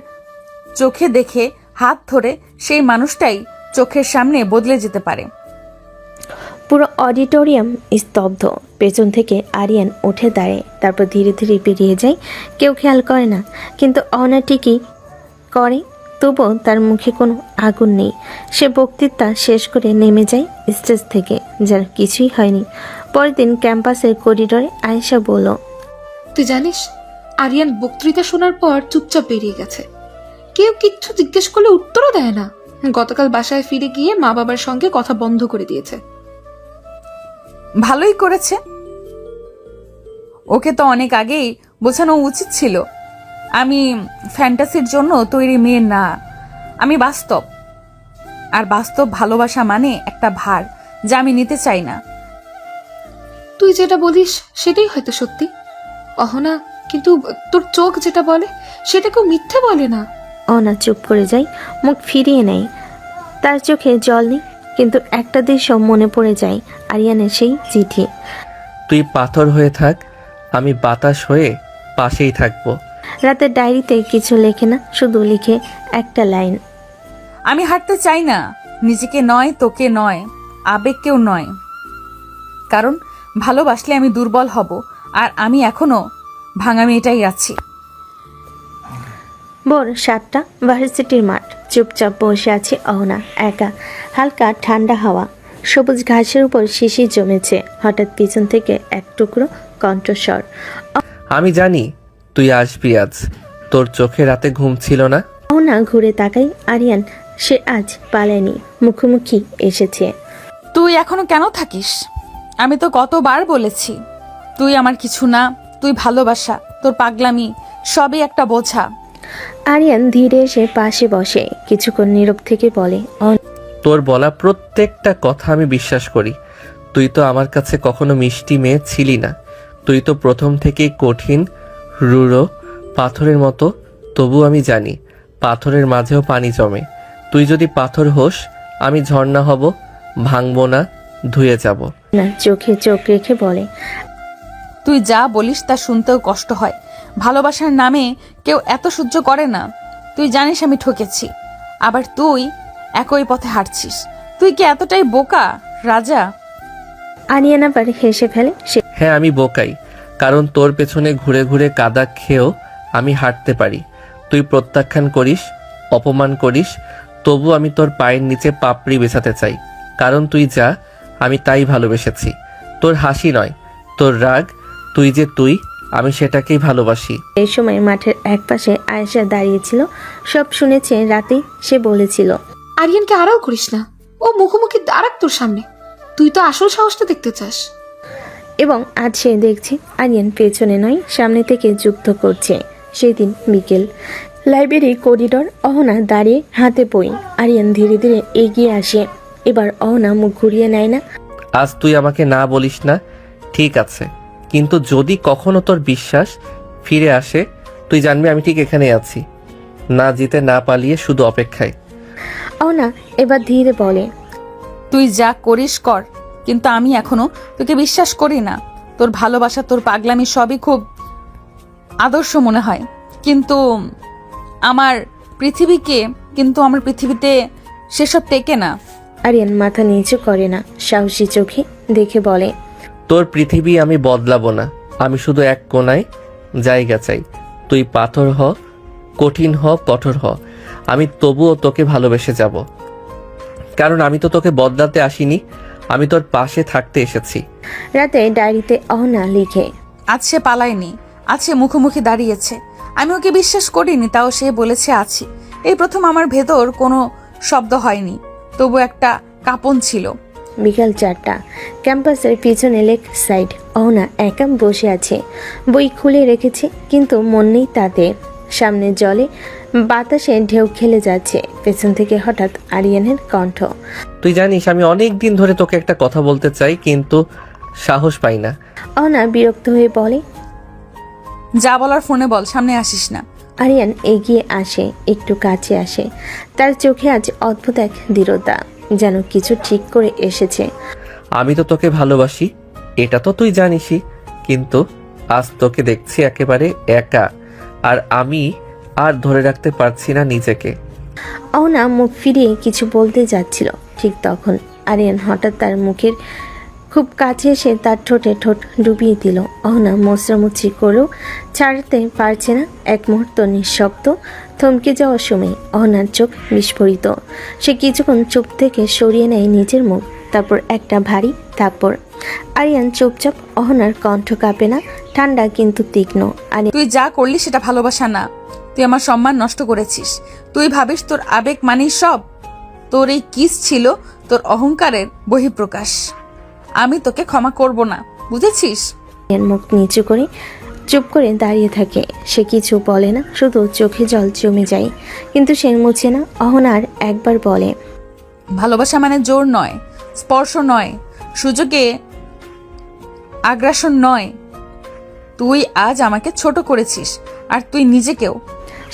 B: চোখে দেখে হাত ধরে সেই মানুষটাই চোখের সামনে বদলে যেতে পারে।
C: পুরো অডিটোরিয়াম স্তব্ধ। পেছন থেকে আরিয়ান উঠে দাঁড়ায়, তারপর ধীরে ধীরে বেরিয়ে যায়। কেউ খেয়াল করে না, কিন্তু অহনা ঠিকই করে। তবুও তার মুখে কোনো আগুন নেই। সে বক্তৃতা শেষ করে নেমে যায় স্টেজ থেকে, যার কিছুই হয়নি। পরের দিন ক্যাম্পাসের করিডোরে আয়েশা বলল,
K: তুই জানিস আরিয়ান বক্তৃতা শোনার পর চুপচাপ বেরিয়ে গেছে। কেউ কিচ্ছু জিজ্ঞেস করলে উত্তরও দেয় না। গতকাল বাসায় ফিরে গিয়ে মা বাবার সঙ্গে কথা বন্ধ করে দিয়েছে।
B: ভালোই করেছে, ওকে তো অনেক আগেই বোঝানো উচিত ছিল। আমি ফ্যান্টাসির জন্য তৈরি মেয়ে না, আমি বাস্তব। আর বাস্তব ভালোবাসা মানে একটা ভার, যা আমি নিতে চাই না।
K: তুই যেটা বলিস সেটাই হয়তো সত্যি অহনা, কিন্তু তোর চোখ যেটা বলে সেটা কেউ মিথ্যে বলে না।
C: অহনা চুপ করে যায়, মুখ ফিরিয়ে নেয়। তার চোখে জল নেই, কিন্তু একটা দৃশ্য মনে পড়ে যায়, আরিয়ানের সেই চিঠি।
A: তুই পাথর হয়ে থাক, আমি বাতাস হয়ে পাশেই থাকবো।
C: রাতের ডায়েরিতে কিছু লেখে না, শুধু লিখে একটা লাইন,
B: আমি হাঁটতে চাই না, নিজেকে নয়, তোকে নয়, আবেগকেও নয়। কারণ ভালোবাসলে আমি দুর্বল হব, আর আমি এখনো ভাঙা মেয়েটাই আছি।
C: ভোর 7টা, ভার্সিটির মাঠ। চুপচাপ বসে আছে অহনা, একা। হালকা ঠান্ডা হাওয়া, সবুজ ঘাসের উপর শিশির জমেছে। হঠাৎ পিছন থেকে এক টুকরো কণ্ঠস্বর,
A: আমি জানি তুই আসবি আজ, তোর চোখে রাতে ঘুম ছিল না।
C: অহনা ঘুরে তাকাই, আরিয়ান। সে আজ পালায়নি, মুখোমুখি এসেছে।
B: তুই এখনো কেন থাকিস? আমি তো কতবার বলেছি তুই আমার কিছু না, তুই ভালোবাসা, তোর পাগলামি সবই একটা বোঝা।
C: আরিয়ান ধীরে এসে পাশে বসে, কিছুক্ষণ নীরব থেকে বলে,
A: তোর বলা প্রত্যেকটা কথা আমি বিশ্বাস করি। তুই তো আমার কাছে কখনো মিষ্টি মেয়ে ছিলি না, তুই তো প্রথম থেকেই কঠিন, রূঢ়, পাথরের মতো। তবু আমি জানি পাথরের মাঝেও পানি জমে। তুই যদি পাথর হোস, আমি ঝর্ণা হব, ভাঙবো না, ধুয়ে যাব।
C: না চোখে চোখ রেখে বলে,
B: তুই যা বলিস তা শুনতেও কষ্ট হয়। ভালোবাসার নামে কেউ এত সহ্য করে না। তুই জানিস আমি ঠকেছি, আবার তুই একই পথে হাঁটছিস। তুই কি এতটাই বোকা রাজা?
C: আরিয়ান আবার হেসে ফেলে। সে
A: হ্যাঁ, আমি বোকাই, কারণ তোর পেছনে ঘুরে ঘুরে কাদা খেয়েও আমি হাঁটতে পারি। তুই প্রত্যাখ্যান করিস, অপমান করিস, তবু আমি তোর পায়ের নিচে পাপড়ি বেছাতে চাই। কারণ তুই যা, আমি তাই ভালোবেসেছি। তোর হাসি নয়, তোর রাগ, তুই যে তুই, আমি সেটাকেই ভালোবাসি।
C: এই সময় মাঠের একপাশে আয়েশা দাঁড়িয়েছিল, সব শুনেছে। রাতে সে বলেছিল,
K: আরিয়ানকে আড়াল করিস না, ও মুখোমুখি দাঁড়াক তোর সামনে। তুই তো আসল সাহসটা দেখতে চাস।
C: এবং আজ সে দেখছে আরিয়ান পেছনে নয়, সামনে থেকে যুদ্ধ করছে। সেদিন বিকেল, লাইব্রেরি করিডোর। অহনা দাঁড়িয়ে হাতে বই। আরিয়ান ধীরে ধীরে এগিয়ে আসে। এবার অহনা মুখ ঘুরিয়ে নেয় না।
A: আজ তুই আমাকে না বলিস না, ঠিক আছে, কিন্তু যদি কখনো তোর বিশ্বাস ফিরে আসে, তুই জানবি আমি ঠিক এখানে আছি, না জিতে না পালিয়ে, শুধু অপেক্ষায়।
C: অহনা এবার ধীরে বলে,
B: তুই যা করিস কর, কিন্তু আমি এখনো তোকে বিশ্বাস করি না। তোর ভালোবাসা, তোর পাগলামি সবই খুব আদর্শ মনে হয়, কিন্তু আমার পৃথিবীতে সেসব টেকে না।
C: আরিয়ান মাথা নিচু করে না, সাহসী চোখে দেখে বলে,
A: তোর পৃথিবী আমি বদলাবো না, আমি শুধু এক কোনায় জায়গা চাই। তুই পাথর হ, কঠিন হ, কঠোর হ, আমি তবুও তোকে ভালোবেসে যাব। কারণ আমি তো তোকে বদলাতে আসিনি, আমি তোর পাশে থাকতে এসেছি।
C: রাতে ডায়েরিতে অহনা লিখে,
B: আজ সে পালায়নি, আজ সে মুখোমুখি দাঁড়িয়েছে। আমি ওকে বিশ্বাস করিনি, তাও সে বলেছে আছি। এই প্রথম আমার ভেতর কোনো শব্দ হয়নি, তবু একটা কাঁপন ছিল।
C: বিকাল 4টা, ক্যাম্পাসের পিছনে লেক সাইড। অহনা একা বসে আছে, বই খুলে রেখেছে, কিন্তু মন নেই তাতে। সামনে জলে বাতাসে ঢেউ খেলে যাচ্ছে। পেছন থেকে হঠাৎ আরিয়ানের কণ্ঠ।
A: তুই জানিস আমি অনেক দিন ধরে তোকে একটা কথা বলতে চাই, কিন্তু সাহস পাই না।
C: অহনা বিরক্ত হয়ে বলে,
B: যা বলার ফোনে বল, সামনে আসিস না।
C: আরিয়ান এগিয়ে আসে, একটু কাছে আসে। তার চোখে আজ অদ্ভুত এক দৃঢ়তা, যেন কিছু ঠিক করে এসেছে।
A: আমি তো তোকে ভালোবাসি, এটা তো তুই জানিসই, কিন্তু আজ তোকে দেখছি একেবারে একা, আর আমি আর ধরে রাখতে পারছি না নিজেকে।
C: অহনা মুখ ফিরিয়ে কিছু বলতে যাচ্ছিল, ঠিক তখন আরিয়ান হঠাৎ তার মুখের খুব কাছে এসে তার ঠোঁটে ঠোঁট ডুবিয়ে দিল। অহনা মোচড়ামুচি করেও ছাড়তে পারছে না। এক মুহূর্ত নিঃশব্দ থমকে যাওয়ার সময় অহনার চোখ বিস্ফোরিত। সে কিছুক্ষণ চোখ থেকে সরিয়ে নেয় নিজের মুখ, তারপর একটা ভারী থাপ্পড়। আরিয়ান চুপচাপ। অহনার কণ্ঠ কাঁপে না, ঠান্ডা কিন্তু তীক্ষ্ণ।
B: তুই যা করলি সেটা ভালোবাসা না, তুই আমার সম্মান নষ্ট করেছিস। তুই ভাবিস তোর আবেগ মানেই সব। তোর এই কিস ছিল তোর অহংকারের বহিঃপ্রকাশ। আমি তোকে ক্ষমা করব না, বুঝেছিস?
C: মুখ নিচু করে চুপ করে দাঁড়িয়ে থাকে। সে কিছু বলে না, শুধু চোখে জল জমে যায়, কিন্তু সে মুছে না। অহনার একবার বলে,
B: ভালোবাসা মানে জোর নয়, স্পর্শ নয়, সুযোগে আগ্রাসন নয়। তুই আজ আমাকে ছোট করেছিস, আর তুই নিজেকেও।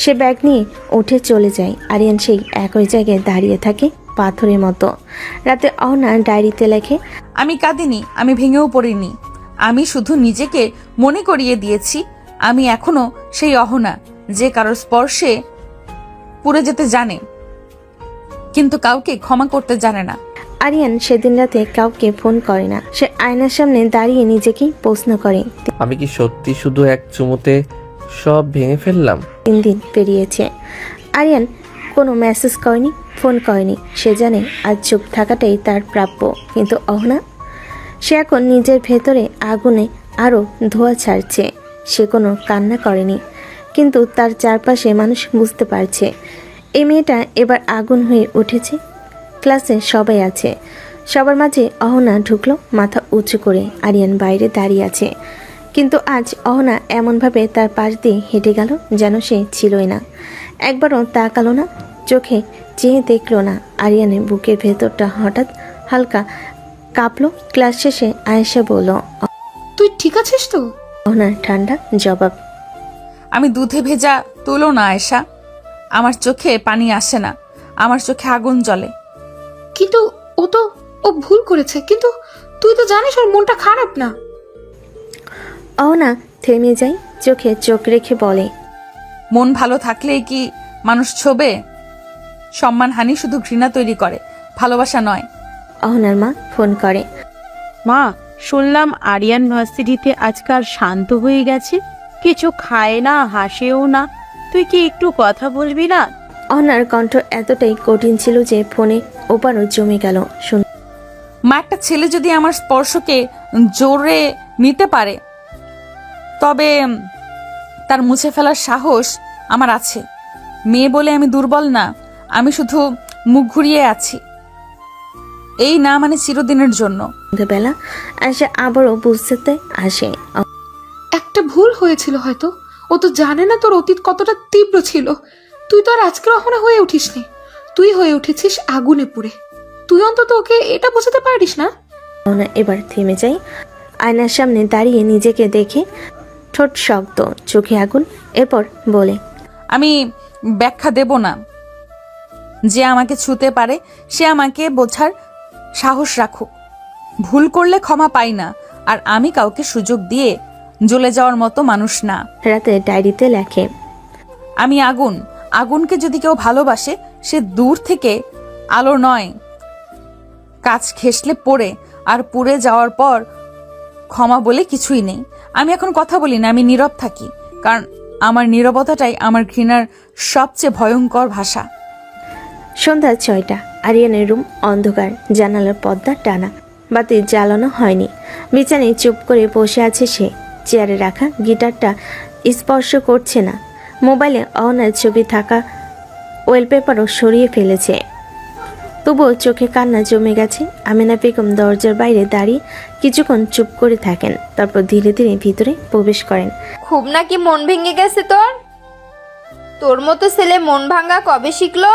C: সে ব্যাগ নিয়ে উঠে চলে যায়। আরিয়ান সেই একই জায়গায় দাঁড়িয়ে থাকে, পাথরের মতো। রাতে অহনা ডায়েরিতে লেখে,
B: আমি কাঁদিনি, আমি ভেঙেও পড়িনি, আমি শুধু নিজেকে মনে করিয়ে দিয়েছি আমি এখনো সেই অহনা যে কারোর স্পর্শে পুড়ে যেতে জানে, কিন্তু কাউকে ক্ষমা করতে জানে না।
C: আরিয়ান সেদিন রাতে কাউকে ফোন করে না। সে আয়নার সামনে দাঁড়িয়ে নিজেকেই প্রশ্ন করে,
A: আমি কি সত্যি শুধু এক চুমুতে সব ভেঙে ফেললাম?
C: 3 দিন পেরিয়েছে। আরিয়ান কোনো মেসেজ করেনি, ফোন করেনি। সে জানে আজ চুপ থাকাটাই তার প্রাপ্য। কিন্তু অহনা, সে এখন নিজের ভেতরে আগুনে আরও ধোঁয়া ছাড়ছে। সে কোনো কান্না করেনি, কিন্তু তার চারপাশে মানুষ বুঝতে পারছে এই মেয়েটা এবার আগুন হয়ে উঠেছে। ক্লাসে সবাই আছে, সবার মাঝে অহনা ঢুকলো মাথা উঁচু করে। আরিয়ান বাইরে দাঁড়িয়ে আছে, কিন্তু আজ অহনা এমনভাবে তার পাশ দিয়ে হেঁটে গেল যেন সে ছিলই না। একবারও তাকালো না, চোখে চেয়ে দেখলো না। আরিয়ানের বুকের ভেতরটা হঠাৎ হালকা কাঁপলো। ক্লাস শেষে আয়েশা বলল,
K: তুই ঠিক আছিস তো?
C: অহনার ঠান্ডা জবাব,
B: আমি দুধে ভেজা তুলো না আয়েশা, আমার চোখে পানি আসে না, আমার চোখে আগুন জ্বলে।
K: কিন্তু ও ভুল করেছে, কিন্তু তুই তো জানিস ওর মনটা খারাপ না।
C: অহনা থেমে যায়, চোখে চোখ রেখে বলে,
B: মন ভালো থাকলেই কি মানুষ ছোবে? সম্মানহানি শুধু ঘৃণা তৈরি করে, ভালোবাসা নয়।
C: অহনার মা ফোন করে,
H: মা, শুনলাম আরিয়ান ভার্সিটিতে আজকাল শান্ত হয়ে গেছে, কিছু খায় না, হাসেও না। তুই কি একটু কথা বলবি না?
C: অহনার কণ্ঠ এতটাই কঠিন ছিল যে ফোনে ওপারও জমে গেল।
B: মা, একটা ছেলে যদি আমার স্পর্শকে জোরে নিতে পারে, তবে তার মুছে ফেলার সাহস আমার আছে। মেয়ে বলে আমি দুর্বল না, আমি শুধু মুখ ঘুরিয়ে আছি। এই না মানে চিরদিনের জন্য।
C: সন্ধ্যাবেলা আয়শা আবারও বুঝতে আসে,
K: একটা ভুল হয়েছিল হয়তো। ও তো জানে না তোর অতীত কতটা তীব্র ছিল। তুই তো আর আজকে অহনা হয়ে উঠিসনি, তুই হয়ে উঠেছিস আগুনে পুড়ে। তুই অন্তত ওকে এটা বোঝাতে পারিস না?
C: অহনা এবার থেমে যায়, আয়নার সামনে দাঁড়িয়ে নিজেকে দেখে, ঠোঁট শক্ত, চোখে আগুন। এরপর বলে,
B: আমি ব্যাখ্যা দেব না। যে আমাকে ছুতে পারে সে আমাকে বোঝার সাহস রাখুক। ভুল করলে ক্ষমা পাই না, আর আমি কাউকে সুযোগ দিয়ে জ্বলে যাওয়ার মতো মানুষ না।
C: রাতে ডায়েরিতে লেখে,
B: আমি আগুন। আগুনকে যদি কেউ ভালোবাসে সে দূর থেকে আলো নয়, কাছ ঘেঁষলে পড়ে, আর পুড়ে যাওয়ার পর ক্ষমা বলে কিছুই নেই। আমি এখন কথা বলি না, আমি নীরব থাকি, কারণ আমার নীরবতাটাই আমার ঘৃণার সবচেয়ে ভয়ঙ্কর ভাষা।
C: সন্ধ্যা 6টা। আরিয়ানের রুম অন্ধকার, জানালার পর্দা টানা, বাতি জ্বালানো হয়নি। বিছানায় চুপ করে বসে আছে সে। চেয়ারে রাখা গিটারটা স্পর্শ করছে না। মোবাইলে অহনার ছবি থাকা ওয়েলপেপারও সরিয়ে ফেলেছে। তবুও চোখে কান্না জমে গেছে। আমেনা বেগম দরজার বাইরে দাঁড়িয়ে কিছুক্ষণ চুপ করে থাকেন, তারপর ধীরে ধীরে ভিতরে প্রবেশ করেন।
D: খুব নাকি মন ভেঙে গেছে তোর? তোর মতো ছেলে মন ভাঙা কবে শিখলো?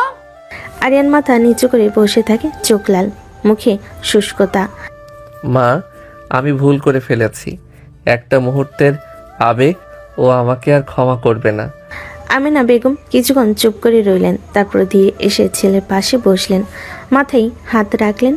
C: আরিয়ান মাথা নিচু করে বসে থাকে, চোখ লাল, মুখে শুষ্কতা।
A: মা, আমি ভুল করে ফেলেছি। একটা মুহূর্তের আবেগ ও আমাকে আর ক্ষমা করবে না।
C: আমেনা বেগম কিছুক্ষণ চুপ করে রইলেন, তারপর ধীরে এসে ছেলের পাশে বসলেন, মাথায় হাত রাখলেন।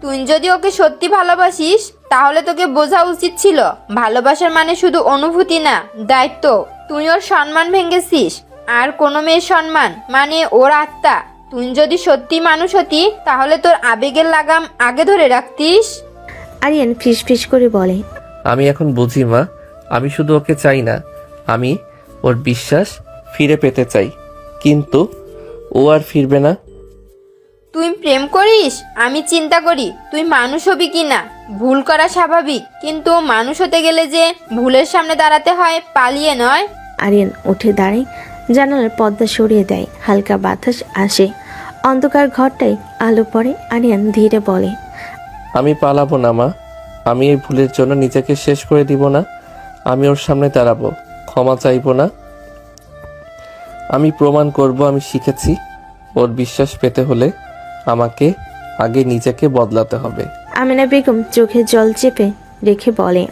D: তুই যদি ওকে সত্যি ভালোবাসিস তাহলে তোকে বোঝা উচিত ছিল ভালোবাসার মানে শুধু অনুভূতি না, দায়িত্ব। তুই ওর সম্মান ভেঙেছিস, আর কোনো মেয়ের সম্মান মানে ওর আত্মা। তুই যদি সত্যি মানুষ হতি তাহলে তোর আবেগের লাগাম আগে ধরে রাখতিস।
C: আরিয়ান ফিস ফিস করে বলে,
A: আমি এখন বুঝি মা, আমি শুধু ওকে চাই না, আমি ওর বিশ্বাস ফিরে পেতে চাই, কিন্তু ও আর ফিরবে না।
D: তুই প্রেম করিস, আমি চিন্তা করি তুই মানুষ হবি কিনা। ভুল করা স্বাভাবিক, কিন্তু মানুষ হতে গেলে যে ভুলের সামনে দাঁড়াতে হয়, পালিয়ে নয়।
C: আরিয়ান উঠে দাঁড়ায়, জানালার পর্দা সরিয়ে দেয়, হালকা বাতাস আসে, অন্ধকার ঘরটায় আলো পড়ে। আরিয়ান ধীরে বলে,
A: আমি পালাবো না মা, আমি এই ভুলের জন্য নিজেকে শেষ করে দিব না। আমি ওর সামনে দাঁড়াবো, ক্ষমা চাইবো না। আমি প্রমাণ করব আমি শিখেছি। ওর বিশ্বাস পেতে হলে আমাকে আগে নিজেকে বদলাতে হবে।
C: আমেনা বেগম চোখে জল চেপে রেখে বলে,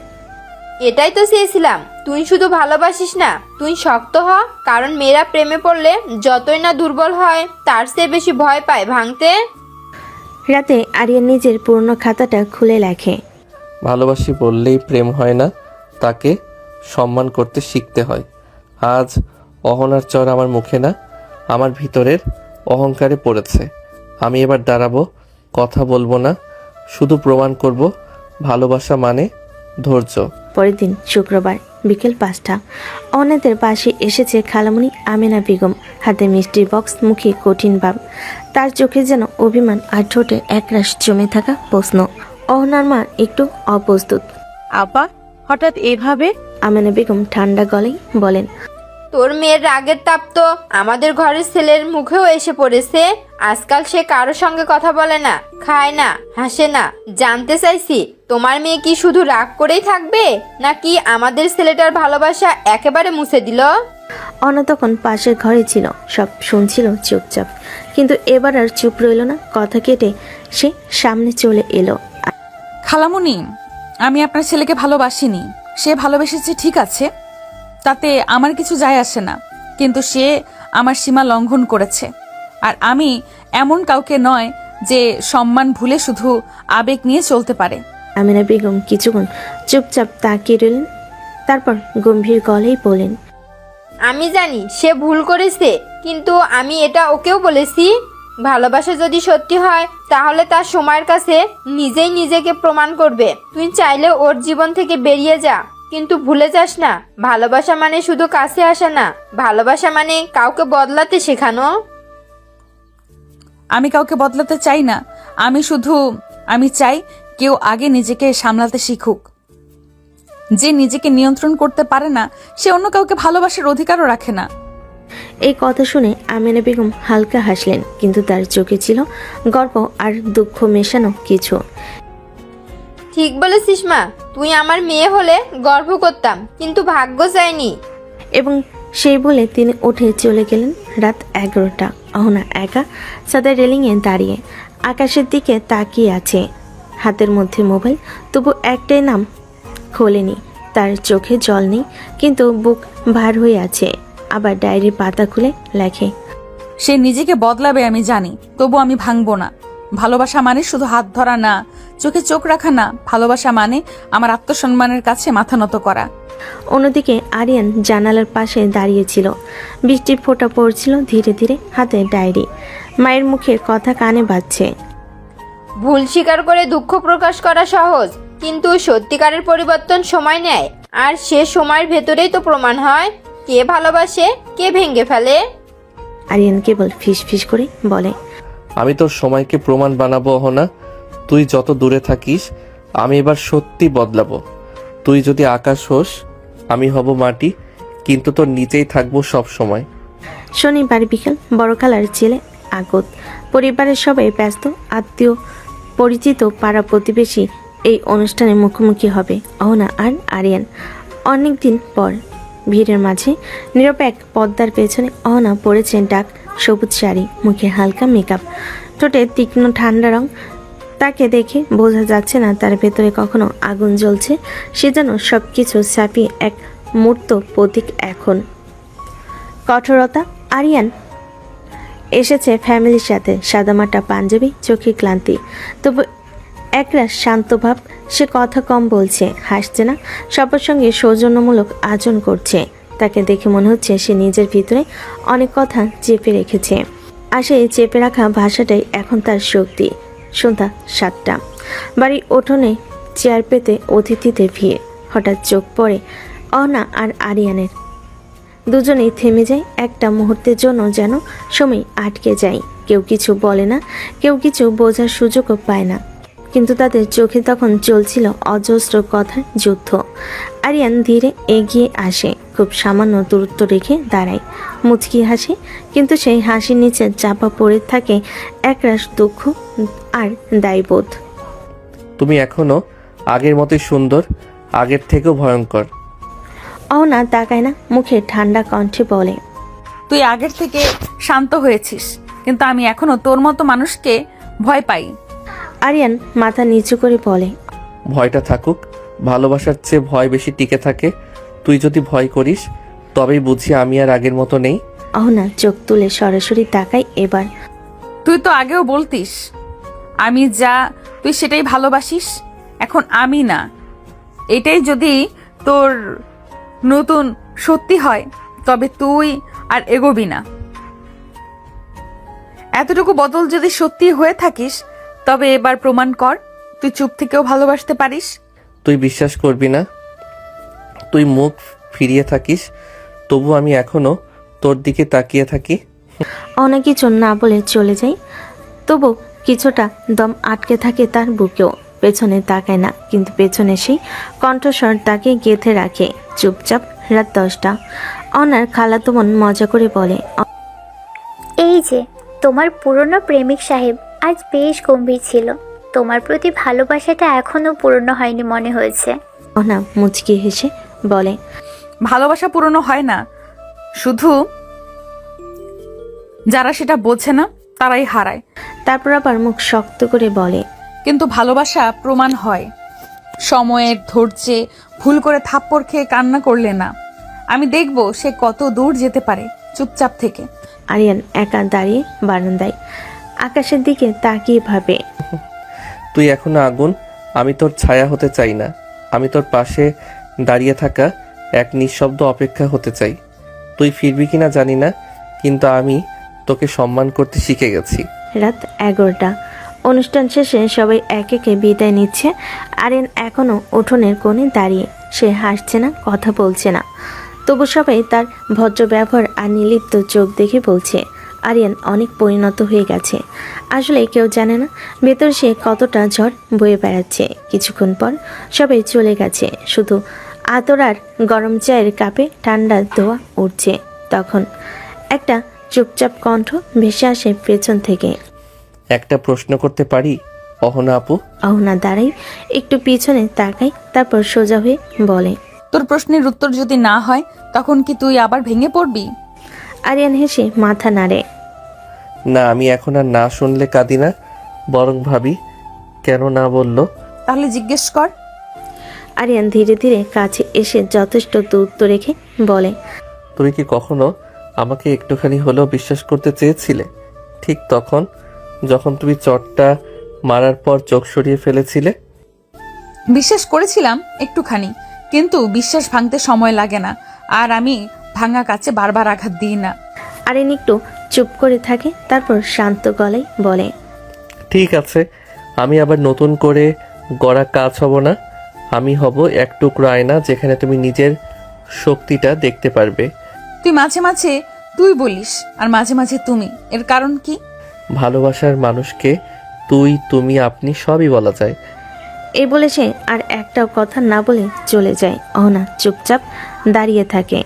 D: এটাই তো চেয়েছিলাম। তুই শুধু ভালোবাসিস না, তুই শক্ত হ। কারণ মেয়েরা প্রেমে পড়লে যতই না দুর্বল হয়, তার চেয়ে বেশি ভয় পায় ভাঙতে।
C: রাতে আরিয়ান নিজের পুরনো খাতাটা খুলে লেখে,
A: ভালোবাসি বললেই প্রেম হয় না, তাকে সম্মান করতে শিখতে হয়। আজ অহনার চর আমার মুখে না, আমার ভিতরের অহংকারে পড়েছে। আমি এবার দাঁড়াবো, কথা বলবো না, শুধু প্রমাণ করব ভালোবাসা মানে ধৈর্য।
C: পরের দিন শুক্রবার বিকেল 5টা। অনেদের পাশে এসেছে খালামণি আমেনা বেগম, হাতে মিষ্টির বক্স, মুখে কঠিন ভাব, তার চোখে যেন অভিমান, আর ঠোঁটে একরাশ জমে থাকা প্রশ্ন। অহনার মা একটু অপ্রস্তুত।
H: আপা, হঠাৎ এভাবে?
C: আমেনা বেগম ঠান্ডা গলায় বলেন,
D: তোর মেয়ের রাগের তাপ তো আমাদের ঘরের ছেলের মুখেও এসে পড়েছে। আজকাল সে কারোর সঙ্গে কথা বলে না, খায় না, হাসে না। জানতে চাইছি তোমার মেয়ে কি শুধু রাগ করেই থাকবে, নাকি আমাদের ছেলেটার ভালোবাসা একেবারে মুছে দিল?
C: অনা তখন পাশের ঘরে ছিল, সব শুনছিল চুপচাপ, কিন্তু এবার আর চুপ রইল না। কথা কেটে সে সামনে চলে এলো।
B: খালামুনি, আমি আপনার ছেলেকে ভালোবাসিনি। সে ভালোবেসেছে ঠিক আছে, তাতে আমার কিছু যায় আসে না, কিন্তু সে আমার সীমা লঙ্ঘন করেছে। আর আমি এমন কাউকে নয় যে সম্মান ভুলে শুধু আবেগ নিয়ে চলতে পারে।
C: আমেনা বেগম কিছুক্ষণ চুপচাপ তাকিয়ে রইলেন, তারপর গম্ভীর গলায় বলেন,
D: আমি জানি সে ভুল করেছে, কিন্তু আমি এটা ওকেও বলেছি, ভালোবাসা যদি সত্যি হয় তাহলে তার সময়ের কাছে নিজেই নিজেকে প্রমাণ করবে। তুই চাইলে ওর জীবন থেকে বেরিয়ে যা, কিন্তু ভুলে যাস না ভালোবাসা মানে শুধু কাছে আসা না, ভালোবাসা মানে কাউকে বদলাতে শেখানো।
B: আমি কাউকে বদলাতে চাই না, আমি চাই কেউ আগে নিজেকে সামলাতে শিখুক। যে নিজেকে নিয়ন্ত্রণ করতে পারে না সে অন্য কাউকে ভালোবাসার অধিকারও রাখে না।
C: এই কথা শুনে আমেনা বেগম হালকা হাসলেন, কিন্তু তার চোখে ছিল গর্ব আর দুঃখ মেশানো কিছু।
D: ঠিক বলেছিস মা, তুই আমার মেয়ে হলে গর্ব করতাম, কিন্তু ভাগ্য চায়নি।
C: এবং সেই বলে তিনি উঠে চলে গেলেন। রাত 11টা। অহনা একা ছাদের রেলিংয়ে দাঁড়িয়ে আকাশের দিকে তাকিয়ে আছে, হাতের মধ্যে মোবাইল, তবু একটাই নাম খোলেনি। তার চোখে জল নেই, কিন্তু বুক ভার হয়ে আছে। আবার ডায়েরির পাতা খুলে লেখে,
B: সে নিজেকে বদলাবে আমি জানি, তবু আমি ভাঙবো না। ভালোবাসা মানে শুধু হাত ধরা না, চোখে চোখ রাখা না। ভালোবাসা মানে আমার আত্মসম্মানের কাছে মাথা নত করা।
C: অন্যদিকে আরিয়ান জানালার পাশে দাঁড়িয়েছিল। বৃষ্টির ফোঁটা পড়ছিল ধীরে ধীরে, হাতে ডায়েরি। মায়ের মুখের কথা কানে বাজছে।
D: ভুল স্বীকার করে দুঃখ প্রকাশ করা সহজ, কিন্তু সত্যিকারের পরিবর্তন সময় নেয়। আর সে সময়ের ভেতরেই তো প্রমাণ হয় কে ভালোবাসে, কে ভেঙে ফেলে।
C: আরিয়ান কেবল ফিস ফিস করে বলে,
A: আমি তোর সময়কে প্রমাণ বানাবো অহনা। তুই যত দূরে থাকিস আমি এবার সত্যি বদলাবো। তুই যদি আকাশ হোস আমি হব মাটি, কিন্তু তোর নিচেই থাকবো সব সময়।
C: শনিবার বিকেল, বড় খালার ছেলে আগত। পরিবারের সবাই ব্যস্ত, আত্মীয় পরিচিত পাড়া প্রতিবেশী এই অনুষ্ঠানে মুখোমুখি হবে অহনা আর আরিয়ান। অনেক দিন পর ভিড়ের মাঝে নীরব এক পর্দার পেছনে অহনা পরেছে ডাক সবুজ শাড়ি, মুখে হালকা মেকআপ, ঠোঁটে তীক্ষ্ণ ঠান্ডা রং। তাকে দেখে বোঝা যাচ্ছে না তার ভেতরে কখনো আগুন জ্বলছে। সে যেন সব কিছু ছাপিয়ে এক মূর্ত প্রতীক। এখন কঠোরতা। আরিয়ান এসেছে ফ্যামিলির সাথে, সাদামাটা পাঞ্জাবি, চোখে ক্লান্তি, তবু একরা শান্ত ভাব। সে কথা কম বলছে, হাসছে না, সবার সঙ্গে সৌজন্যমূলক আচরণ করছে। তাকে দেখে মনে হচ্ছে সে নিজের ভিতরে অনেক কথা চেপে রেখেছে, আর সেই চেপে রাখা ভাষাটাই এখন তার শক্তি। সন্ধ্যা 7টা, বাড়ির উঠোনে চেয়ার পেতে অতিথিদের ভিড়। হঠাৎ চোখ পড়ে অহনা আর আরিয়ানের। দুজনেই থেমে যায় একটা মুহূর্তের জন্য, যেন সময় আটকে যায়। কেউ কিছু বলে না, কেউ কিছু বোঝার সুযোগও পায় না, কিন্তু তাদের চোখে তখন চলছিল অজস্র কথার যুদ্ধ। আরিয়ান ধীরে এগিয়ে আসে, খুব সামান্য দূরত্ব রেখে দাঁড়ায়, মুচকি হাসে, কিন্তু সেই হাসির নিচে চাপা পড়ে থাকে একরাশ দুঃখ আর দায়বোধ।
A: তুমি এখনো আগের মতোই সুন্দর, আগের থেকেও ভয়ঙ্কর।
C: অহনা তাকায় না, মুখে ঠান্ডা কণ্ঠে বলে,
B: তুই আগের থেকে শান্ত হয়েছিস, কিন্তু আমি এখনো তোর মতো মানুষকে ভয় পাই।
C: আরিয়ান মাথা নিচু করে বলে,
A: ভয়টা থাকুক, ভালোবাসার চেয়ে ভয় বেশি টিকে থাকে। তুই যদি ভয় করিস তবেই বুঝি আমি আর আগের মতো নেই।
C: অহনা চোখ তুলে সরাসরি তাকায় এবার।
B: তুই তো আগেও বলতিস আমি যা তুই সেটাই ভালোবাসিস, এখন আমি না। এটাই যদি তোর নতুন সত্যি হয় তবে তুই আর এগোবি না। এতটুকু বদল যদি সত্যি হয়ে থাকিস তবে এবার প্রমাণ কর তুই চুপ থেকেও ভালোবাসতে পারিস।
A: তুই বিশ্বাস করবি না, তুই মুখ ফিরিয়ে থাকিস, তবু আমি এখনো তোর দিকে তাকিয়ে থাকি।
C: অনেক কিছু না বলে চলে যায়, তবু কিছুটা দম আটকে থাকে তার বুকেও। পেছনে তাকায় না, কিন্তু পেছনে সেই কণ্ঠস্বর তাকে গেঁথে রাখে। চুপচাপ। রাত 10টা। অনার খালাতো বোন মজা করে বলে,
L: এই যে তোমার পুরনো প্রেমিক সাহেব আজ বেশ গম্ভীর ছিল। তোমার প্রতি ভালোবাসাটা এখনো পূর্ণ হয়নি মনে হয়েছে।
C: অনা মুচকি হেসে বলে,
B: ভালোবাসা পুরনো হয় না, শুধু যারা সেটা বোঝে না তারাই হারায়।
C: তারপর আবার মুখ শক্ত করে বলে,
B: কিন্তু ভালোবাসা প্রমাণ হয় সময়ের ধৈর্যে। ভুল করে থাপ্পড় খেয়ে কান্না করলে না। আমি দেখব সে কত দূর যেতে পারে চুপচাপ থেকে।
C: আরিয়ান একা দাঁড়িয়ে বারান্দায় আকাশের দিকে তাকিয়ে ভাবে,
A: তুই এখনো আগুন, আমি তোর ছায়া হতে চাই না। আমি তোর পাশে দাঁড়িয়ে থাকা এক নিঃশব্দ অপেক্ষা হতে চাই। তুই ফিরবি কিনা জানি না, কিন্তু আমি তোকে সম্মান করতে শিখে গেছি।
C: রাত 11টা। অনুষ্ঠান শেষে সবাই এক একে বিদায় নিচ্ছে। আরিয়ান এখনো উঠোনের কোণে দাঁড়িয়ে। সে হাসছে না, কথা বলছে না, তবু সবাই তার ভদ্র ব্যবহার আর নির্লিপ্ত চোখ দেখে বলছে আরিয়ান অনেক পরিণত হয়ে গেছে। আসলে কেউ জানে না ভেতর সে কতটা ঝড় বয়ে বেড়াচ্ছে। কিছুক্ষণ পর সবাই চলে গেছে, শুধু আতর আর গরম চায়ের কাপে ঠান্ডা ধোয়া উঠছে। তখন একটা চুপচাপ কণ্ঠ ভেসে আসে পেছন থেকে,
A: একটা প্রশ্ন করতে পারি অহনা আপু?
C: অহনা দাঁড়াই, একটু পিছনে তাকাই, তারপর সোজা হয়ে বলে,
B: তোর প্রশ্নের উত্তর যদি না হয় তখন কি তুই আবার ভেঙে পড়বি?
C: আরিয়ান হেসে মাথা নাড়ে,
A: না, আমি এখন আর না শুনলে কাঁদি না, বরং ভাবি কেন না বললো?
B: তাহলে জিজ্ঞেস কর।
C: আরিয়ান ধীরে ধীরে কাছে এসে যথেষ্ট দূরত্ব রেখে বলে,
A: তুমি কি কখনো আমাকে একটুখানি হলেও বিশ্বাস করতে চেয়েছিলে? ঠিক তখন যখন তুমি চটটা মারার পর চোখ সরিয়ে ফেলেছিলে।
B: বিশ্বাস করেছিলাম একটুখানি, কিন্তু বিশ্বাস ভাঙতে সময় লাগে না, আর আমি ভাঙা কাছে বারবার আঘাত দিই না।
C: আরিয়ান একটু চুপ করে থাকে, তারপর শান্ত গলায় বলে,
A: ঠিক আছে, আমি আবার নতুন করে গড়া কাজ হব না। আমি হব এক টুকরো আয়না, যেখানে তুমি নিজের শক্তিটা দেখতে পারবে।
B: তুই মাঝে মাঝে তুই বলিস আর মাঝে মাঝে তুমি, এর কারণ কি?
A: ভালোবাসার মানুষকে তুই, তুমি, আপনি সবই বলা যায়।
C: এই বলে সে আর একটাও কথা না বলে চলে যায়। অহনা চুপচাপ দাঁড়িয়ে থাকে,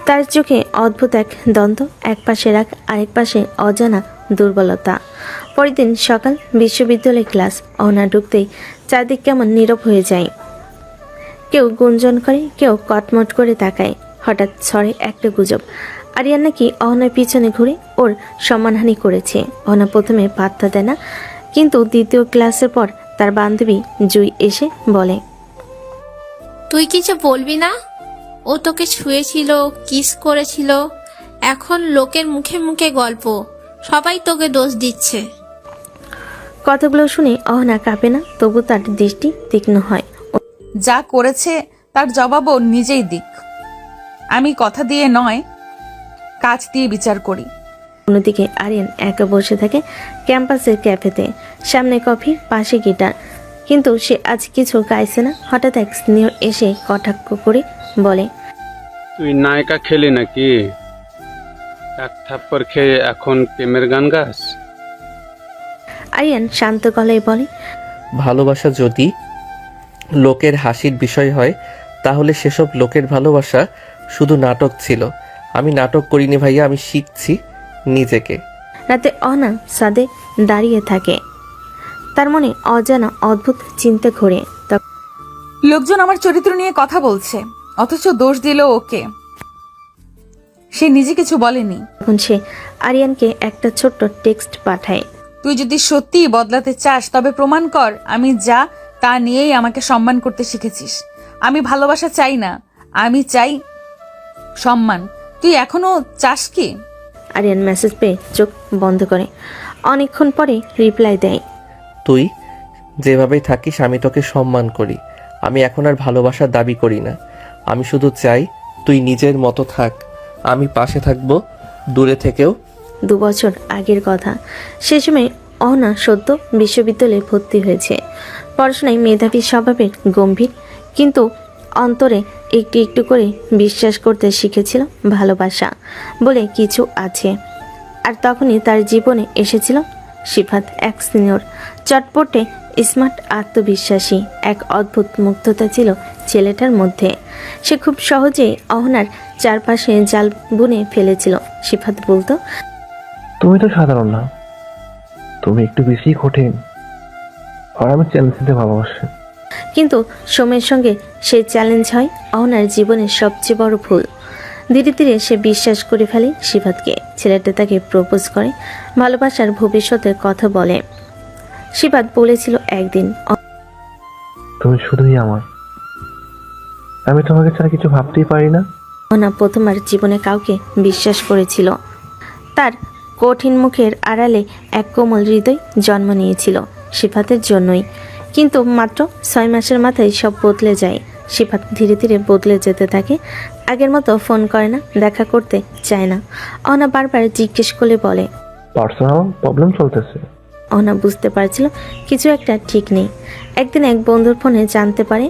C: তার চোখে অদ্ভুত এক দ্বন্দ্ব, এক পাশে রাগ, আরেক পাশে অজানা দুর্বলতা। পরের দিন সকাল, বিশ্ববিদ্যালয় ক্লাস। অহনা ঢুকতেই চারদিক কেমন নীরব হয়ে যায়। কেউ গুঞ্জন করে, কেউ কটমট করে তাকায়। হঠাৎ ছড়ে একটা গুজব, আরিয়ান নাকি অহনার পিছনে ঘুরে ওর সম্মানহানি করেছে। অহনা প্রথমে পাত্তা দেয় না, কিন্তু দ্বিতীয় ক্লাসের পর তার বান্ধবী জুই এসে বলে,
M: তুই কিছু বলবি না? ও তোকে ছুঁয়েছিল, কিস করেছিল, এখন লোকের মুখে মুখে গল্প, সবাই তোকে দোষ দিচ্ছে।
C: কথাগুলো শুনে অহনা কাঁপে না, তবু তার দৃষ্টি তীক্ষ্ণ হয়।
B: যা করেছে তার জবাবও নিজেই দিক। আমি কথা দিয়ে নয়, কাজ দিয়ে বিচার করি।
C: অন্যদিকে আরিয়ান একা বসে থাকে ক্যাম্পাসের ক্যাফেতে, সামনে কফি, পাশে গিটার, কিন্তু সে আজ কিছু গাইছে না। হঠাৎ এক সিনিয়র এসে কটাক্ষ করে বলে,
N: তুই নায়িকা খেলি নাকি? এক থাপ্পড় খেয়ে এখন প্রেমের গান গাস?
C: আরিয়ান শান্ত গলায় বলে,
A: ভালোবাসা যদি লোকের হাসির বিষয় হয়, তাহলে সেসব লোকের ভালোবাসা শুধু নাটক ছিল। আমি নাটক করিনি ভাইয়া, আমি শিখছি নিজেকে।
C: রাতে অহনা সাদে দাঁড়িয়ে থাকে, তার মনে অজানা অদ্ভুত চিন্তা ঘোরে।
B: লোকজন আমার চরিত্র নিয়ে কথা বলছে, অথচ দোষ দিল ওকে। সে নিজে কিছু বলেনি।
C: তখন সে আরিয়ানকে একটা ছোট্ট টেক্সট পাঠায়,
B: তুই যদি সত্যিই বদলাতে চাস তবে প্রমাণ কর আমি যা তা নিয়েই আমাকে সম্মান করতে শিখেছিস। আমি ভালোবাসা চাই না, আমি চাই সম্মান। তুই এখনো চাস কি?
C: আরিয়ান মেসেজ পেয়ে চোখ বন্ধ করে অনেকক্ষণ পরে রিপ্লাই দেয়,
A: তুই যেভাবেই থাকিস আমি তোকে সম্মান করি। আমি এখন আর ভালোবাসার দাবি করি না। আমি শুধু চাই তুই নিজের মতো থাক। আমি পাশে থাকবো, দূরে থেকেও।
C: 2 বছর আগের কথা। সে সময় অহনা সদ্য বিশ্ববিদ্যালয়ে ভর্তি হয়েছে। পড়াশোনায় মেধাবী, স্বভাবের গম্ভীর, কিন্তু অন্তরে একটু একটু করে বিশ্বাস করতে শিখেছিল ভালোবাসা বলে কিছু আছে। আর তখনই তার জীবনে এসেছিল সিফাত, এক সিনিয়র, চটপটে, স্মার্ট, আত্মবিশ্বাসী। এক অদ্ভুত মুগ্ধতা ছিল ছেলেটার মধ্যে। সে খুব সহজেই অহনার চারপাশে জাল বুনে ফেলেছিল। সিফাত বলতো,
F: তুমি তো সাধারণ না, তুমি একটু বেশি কঠিন, আর আমি চ্যালেঞ্জ দিতে ভালোবাসি।
C: কিন্তু সময়ের সঙ্গে সেই চ্যালেঞ্জ হয় অহনার জীবনের সবচেয়ে বড় ভুল। ধীরে ধীরে সে বিশ্বাস করে ফেলে সিফাতকে। ছেলেটা তাকে প্রপোজ করে, ভালোবাসার ভবিষ্যতের কথা বলে। সিফাত বলেছিল একদিন,
F: তুমি শুধুই আমার, আমি তোমাকে ছাড়া কিছু ভাবতেই পারি না।
C: অহনা প্রথমবার জীবনে কাউকে বিশ্বাস করেছিল। তার কঠিন মুখের আড়ালে এক কোমল হৃদয় জন্ম নিয়েছিল সিফাতের জন্যই। কিন্তু মাত্র 6 মাসের মাথায় সব বদলে যায়। সিফাত ধীরে ধীরে বদলে যেতে থাকে। আগের মতো ফোন করে না, দেখা করতে চায় না। অহনা বারবার জিজ্ঞেস করে বলে,
F: পার্সোনাল প্রবলেম চলতেছে।
C: অহনা বুঝতে পারছিল কিছু একটা ঠিক নেই। একদিন এক বন্ধুর ফোনে জানতে পারে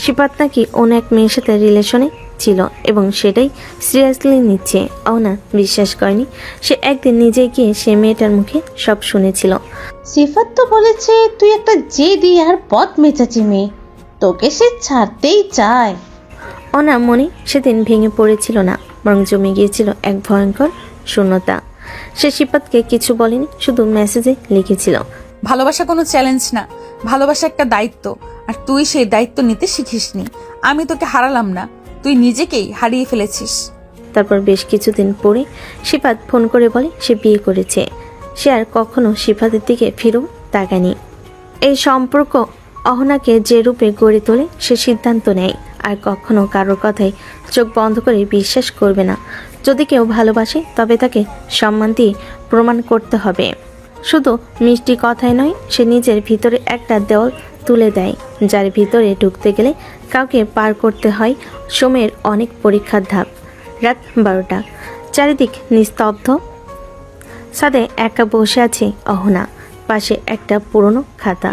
C: সিফাত নাকি অন্য এক মেয়ের সাথে রিলেশনে ছিল এবং সেটাই সিরিয়াসলি নিচ্ছে। অহনা বিশ্বাস করেনি। সে একদিন নিজে গিয়ে সে মেয়েটার মুখে সব শুনেছিল।
O: সিফাত তো বলেছে তুই একটা জেদি আর পথ মেচাচি মেয়ে, তোকে সে ছাড়তেই চায়।
C: অহনা মনে সেদিন ভেঙে পড়েছিল না, বরং জমে গিয়েছিল এক ভয়ঙ্কর শূন্যতা। সে সিফাতকে কিছু বলেনি, শুধু মেসেজে লিখেছিল,
B: ভালোবাসা কোনো চ্যালেঞ্জ না, ভালোবাসা একটা দায়িত্ব, আর তুই সেই দায়িত্ব নিতে শিখিসনি। আমি তোকে হারালাম না, তুই নিজেকেই হারিয়ে ফেলেছিস।
C: তারপর বেশ কিছুদিন পরে সিফাত ফোন করে বলে সে বিয়ে করেছে। সে আর কখনো সিফাতের দিকে ফিরেও তাকায়নি। এই সম্পর্ক অহনাকে যে রূপে গড়ে তোলে সে সিদ্ধান্ত নেয় আর কখনো কারোর কথায় চোখ বন্ধ করে বিশ্বাস করবে না। যদি কেউ ভালোবাসে তবে তাকে সম্মান দিয়ে প্রমাণ করতে হবে। শুধু মিষ্টি কথাই নয়, সে নিজের ভিতরে একটা দেওয়াল তুলে দেয় যার ভিতরে ঢুকতে গেলে কাউকে পার করতে হয় সময়ের অনেক পরীক্ষার ধাপ। রাত 12টা, চারিদিক নিস্তব্ধ। ছাদে একা বসে আছে অহনা, পাশে একটা পুরনো খাতা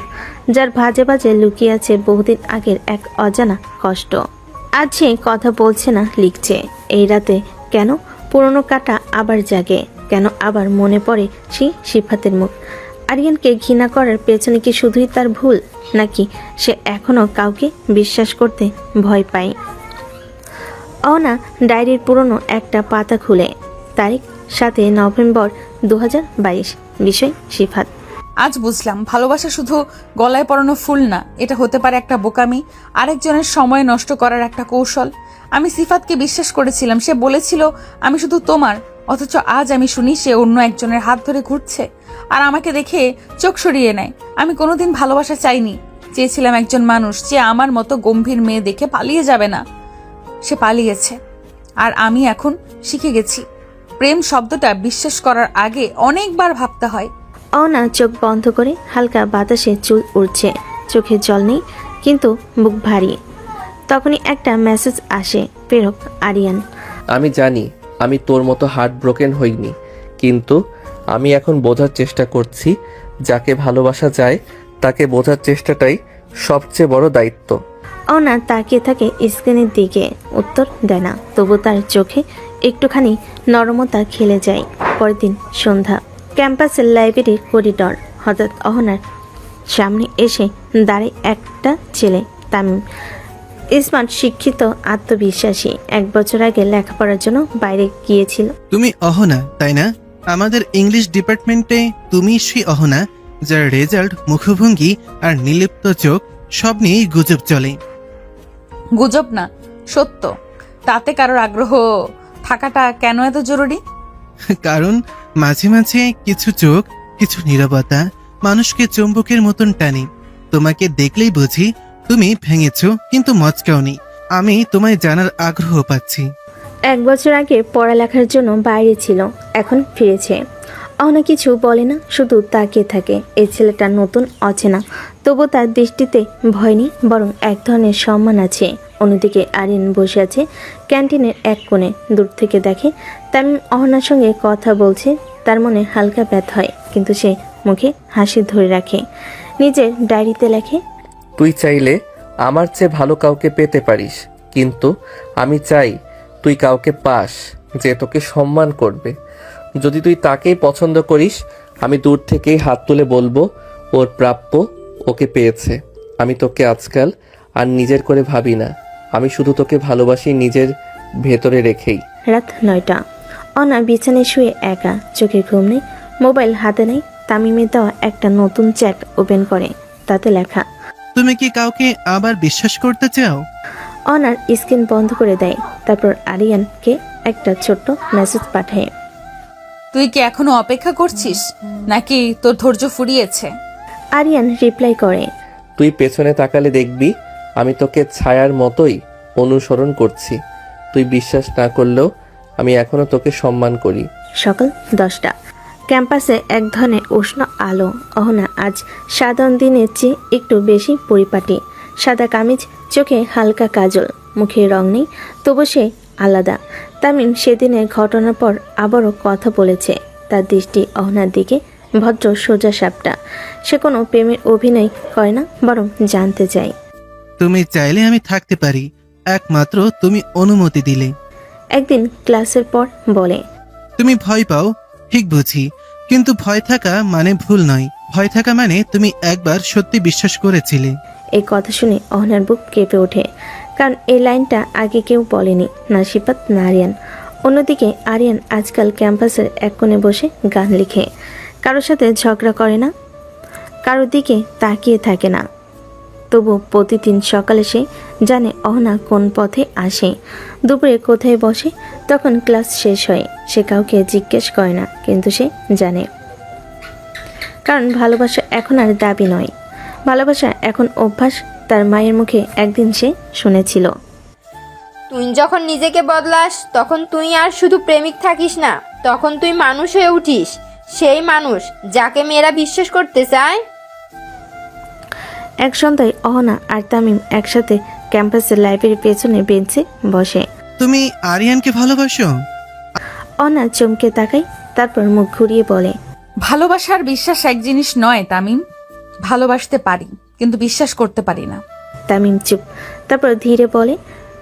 C: যার ভাজে ভাজে লুকিয়ে আছে বহুদিন আগের এক অজানা কষ্ট। আজ সে কথা বলছে না, লিখছে। এই রাতে কেন পুরনো কাটা আবার জাগে, কেন আবার মনে পড়ে সেই সিফাতের মুখ। আরিয়ানকে ঘৃণা করার পেছনে কি শুধুই তার ভুল, নাকি সে এখনো কাউকে বিশ্বাস করতে ভয় পায়? অহনা ডায়েরির পুরনো একটা পাতা খুলে, তারিখ 7 নভেম্বর 2022, বিষয় সিফাত।
B: আজ বুঝলাম ভালোবাসা শুধু গলায় পরানো ফুল না, এটা হতে পারে একটা বোকামি, আরেকজনের সময় নষ্ট করার একটা কৌশল। আমি সিফাতকে বিশ্বাস করেছিলাম, সে বলেছিল আমি শুধু তোমার, অথচ আজ আমি শুনি সে অন্য একজনের হাত ধরে ঘুরছে আর আমাকে দেখে চোখ সরিয়ে নেয়। আমি কোনোদিন ভালোবাসা চাইনি, চেয়েছিলাম একজন মানুষ যে আমার মতো গম্ভীর মেয়ে দেখে পালিয়ে যাবে না। সে পালিয়েছে, আর আমি এখন শিখে গেছি প্রেম শব্দটা বিশ্বাস করার আগে অনেকবার ভাবতে হয়।
C: অহনা চোখ বন্ধ করে, হালকা বাতাসে চুল উড়ছে, চোখে জল নেই কিন্তু বুক ভারী। তখনই একটা মেসেজ আসে, প্রেরক আরিয়ান।
A: আমি জানি আমি তোর মতো হার্ট ব্রোকেন হইনি, কিন্তু আমি এখন বোঝার চেষ্টা করছি। যাকে ভালোবাসা যায় তাকে বোঝার চেষ্টাটাই সবচেয়ে বড় দায়িত্ব।
C: অহনা তাকিয়ে থাকে স্ক্রিনের দিকে, উত্তর দেয় না, তবু তার চোখে একটুখানি নরমতা খেলে যায়। পরের দিন সন্ধ্যা, ক্যাম্পাসের লাইব্রেরির করিডর। হঠাৎ অহনার সামনে এসে দাঁড়ায় একটা ছেলে, তামিম। স্মার্ট, শিক্ষিত, আত্মবিশ্বাসী। 1 বছর আগে লেখাপড়ার জন্য বাইরে গিয়েছিল।
P: তুমি অহনা, তাই না? আমাদের ইংলিশ ডিপার্টমেন্টে তুমি সেই অহনা যার রেজাল্ট, মুখভঙ্গি আর নির্লিপ্ত চোখ সব নিয়েই গুজব চলে।
B: গুজব না, সত্য। তাতে কারোর আগ্রহ থাকাটা কেন এত জরুরি?
P: কারণ মাঝে মাঝে কিছু চোখ, কিছু নীরবতা মানুষকে চুম্বকের মতন টানে। তোমাকে দেখলেই বুঝি তুমি ভেঙেছো, কিন্তু মচকাওনি। আমি তোমায় জানার আগ্রহ পাচ্ছি।
C: 1 বছর আগে পড়ালেখার জন্য বাইরে ছিল, এখন ফিরেছে। অহনা কিছু বলে না, শুধু তাকিয়ে থাকে। এই ছেলেটা নতুন, অচেনা, তবু তার দৃষ্টিতে ভয় নেই, বরং এক ধরনের সম্মান আছে। অন্যদিকে আরিয়ান বসে আছে ক্যান্টিনের এক কোণে। দূর থেকে দেখে তামিম অহনার সঙ্গে কথা বলছে। তার মনে হালকা ব্যথা হয়, কিন্তু সে মুখে হাসি ধরে রাখে। নিজের ডায়েরিতে লেখে,
A: তুই চাইলে আমার চেয়ে ভালো কাউকে পেতে পারিস, কিন্তু আমি চাই তুই কাউকে পাস যে তোকে সম্মান করবে। যদি তুই তাকেই পছন্দ করিস, আমি দূর থেকেই হাত তুলে বলবো ওর প্রাপ্য, ওকে পেয়েছে। আমি তোকে আজকাল আর নিজের করে ভাবি না, আমি শুধু তোকে ভালোবাসি নিজের ভেতরে রেখেই।
C: রাত 9টা, অনা বিছানায় শুয়ে একা, চোখে ঘুম নেই, মোবাইল হাতে নেই। তামিমের দেওয়া একটা নতুন চ্যাট ওপেন করে, তাতে লেখা,
P: তুমি কি কাউকে আবার বিশ্বাস করতে চাও?
C: অনার স্ক্রিন বন্ধ করে দেয়, তারপর আরিয়ানকে একটা ছোট্ট মেসেজ পাঠায়।
B: তুই কি এখনো অপেক্ষা করছিস, নাকি তোর ধৈর্য ফুরিয়েছে?
C: আরিয়ান রিপ্লাই করে,
A: তুই পেছনে তাকালে দেখবি আমি তোকে ছায়ার মতোই অনুসরণ করছি। তুই বিশ্বাস না করলেও আমি এখনো তোকে সম্মান করি।
C: সকাল 10টা, ক্যাম্পাসে এক ধরনের উষ্ণ আলো। অহনা আজ সাধারণ দিনের চেয়ে একটু বেশি পরিপাটি। সাদা কামিজ, চোখে হালকা কাজল, মুখে রং নেই, তবু সে আলাদা। তামিম সেদিনের ঘটনার পর আবারও কথা বলেছে। তার দৃষ্টি অহনার দিকে, ভদ্র সোজা সাপটা। সে কোনো প্রেমের অভিনয় করে না, বরং জানতে চায়।
P: তুমি চাইলে আমি থাকতে পারি, একমাত্র তুমি অনুমতি দিলে।
C: একদিন ক্লাসের পর বলে,
P: তুমি ভয় পাও, ঠিক বুঝি, কিন্তু ভয় থাকা মানে ভুল নয়। ভয় থাকা মানে তুমি একবার সত্যি বিশ্বাস করেছিলে।
C: এই কথা শুনে অহনার বুক কেঁপে ওঠে, কারণ এই লাইনটা আগে কেউ বলেনি, না সিফাত না আরিয়ান। অন্যদিকে আরিয়ান আজকাল ক্যাম্পাসের এক কোণে বসে গান লিখে, কারোর সাথে ঝগড়া করে না, কারোর দিকে তাকিয়ে থাকে না। তবু প্রতিদিন সকালে সে জানে অহনা কোন পথে আসে, দুপুরে কোথায় বসে, তখন ক্লাস শেষ হয়। সে কাউকে জিজ্ঞেস করে না, কিন্তু সে জানে। কারণ ভালোবাসা এখন আর দাবি নয়, ভালোবাসা এখন অভ্যাস। তার মায়ের মুখে একদিন সে শুনেছিল,
D: তুই যখন নিজেকে বদলাস তখন তুই আর শুধু প্রেমিক থাকিস না, তখন তুই মানুষ হয়ে উঠিস, সেই মানুষ যাকে মেয়েরা বিশ্বাস করতে চায়।
C: এক সন্ধ্যায় অহনা আর তামিম একসাথে ক্যাম্পাসের লাইব্রেরির পেছনে বেঞ্চে বসে।
P: তুমি আরিয়ানকে ভালোবাসো?
C: অহনা চমকে তাকায়, তারপর মুখ ঘুরিয়ে বলে,
B: ভালোবাসার বিশ্বাস এক জিনিস নয় তামিম। ভালোবাসতে পারি কিন্তু বিশ্বাস করতে পারি না।
C: তামিম চুপ, তারপর ধীরে বলে,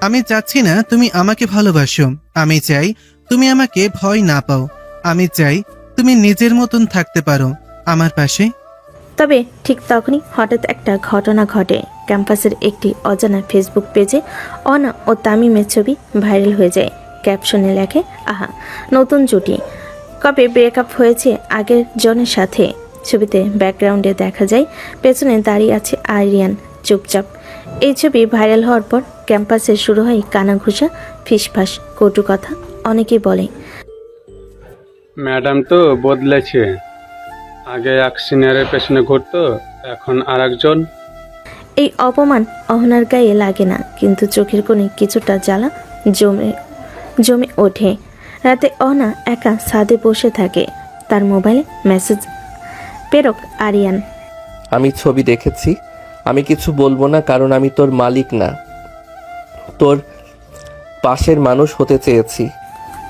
P: আমি চাচ্ছি না তুমি আমাকে ভালোবাসো। আমি চাই তুমি আমাকে ভয় না পাও। আমি চাই তুমি নিজের মতন থাকতে পারো আমার পাশে।
C: তবে ঠিক তখনই হঠাৎ একটা ঘটনা ঘটে। ক্যাম্পাসের একটি অজানা ফেসবুক পেজে অহনা ও তামিমের ছবি ভাইরাল হয়ে যায়। ক্যাপশনে লেখে, আহা নতুন জুটি, কবে ব্রেকআপ হয়েছে আগের জনের সাথে। ছবিতে ব্যাকগ্রাউন্ডে দেখা যায় পেছনে দাঁড়িয়ে আছে আরিয়ান চুপচাপ। এই ছবি ভাইরাল হওয়ার পর ক্যাম্পাসে শুরু হয় কানাঘুষা, ফিসফাস, কটু কথা। অনেকেই বলে,
N: ম্যাডাম তো বদলেছে, আগে এক সিনিয়রের পেছনে ঘুরতো, এখন আর একজন।
C: এই অপমান অহনার গায়ে লাগে না, কিন্তু চোখের কোণে কিছুটা জ্বালা জমে জমে ওঠে। রাতে অহনা একা ছাদে বসে থাকে, তার মোবাইলে মেসেজ, প্রেরক আরিয়ান।
A: আমি ছবি দেখেছি, আমি কিছু বলবো না কারণ আমি তোর মালিক না, তোর পাশের মানুষ হতে চেয়েছি।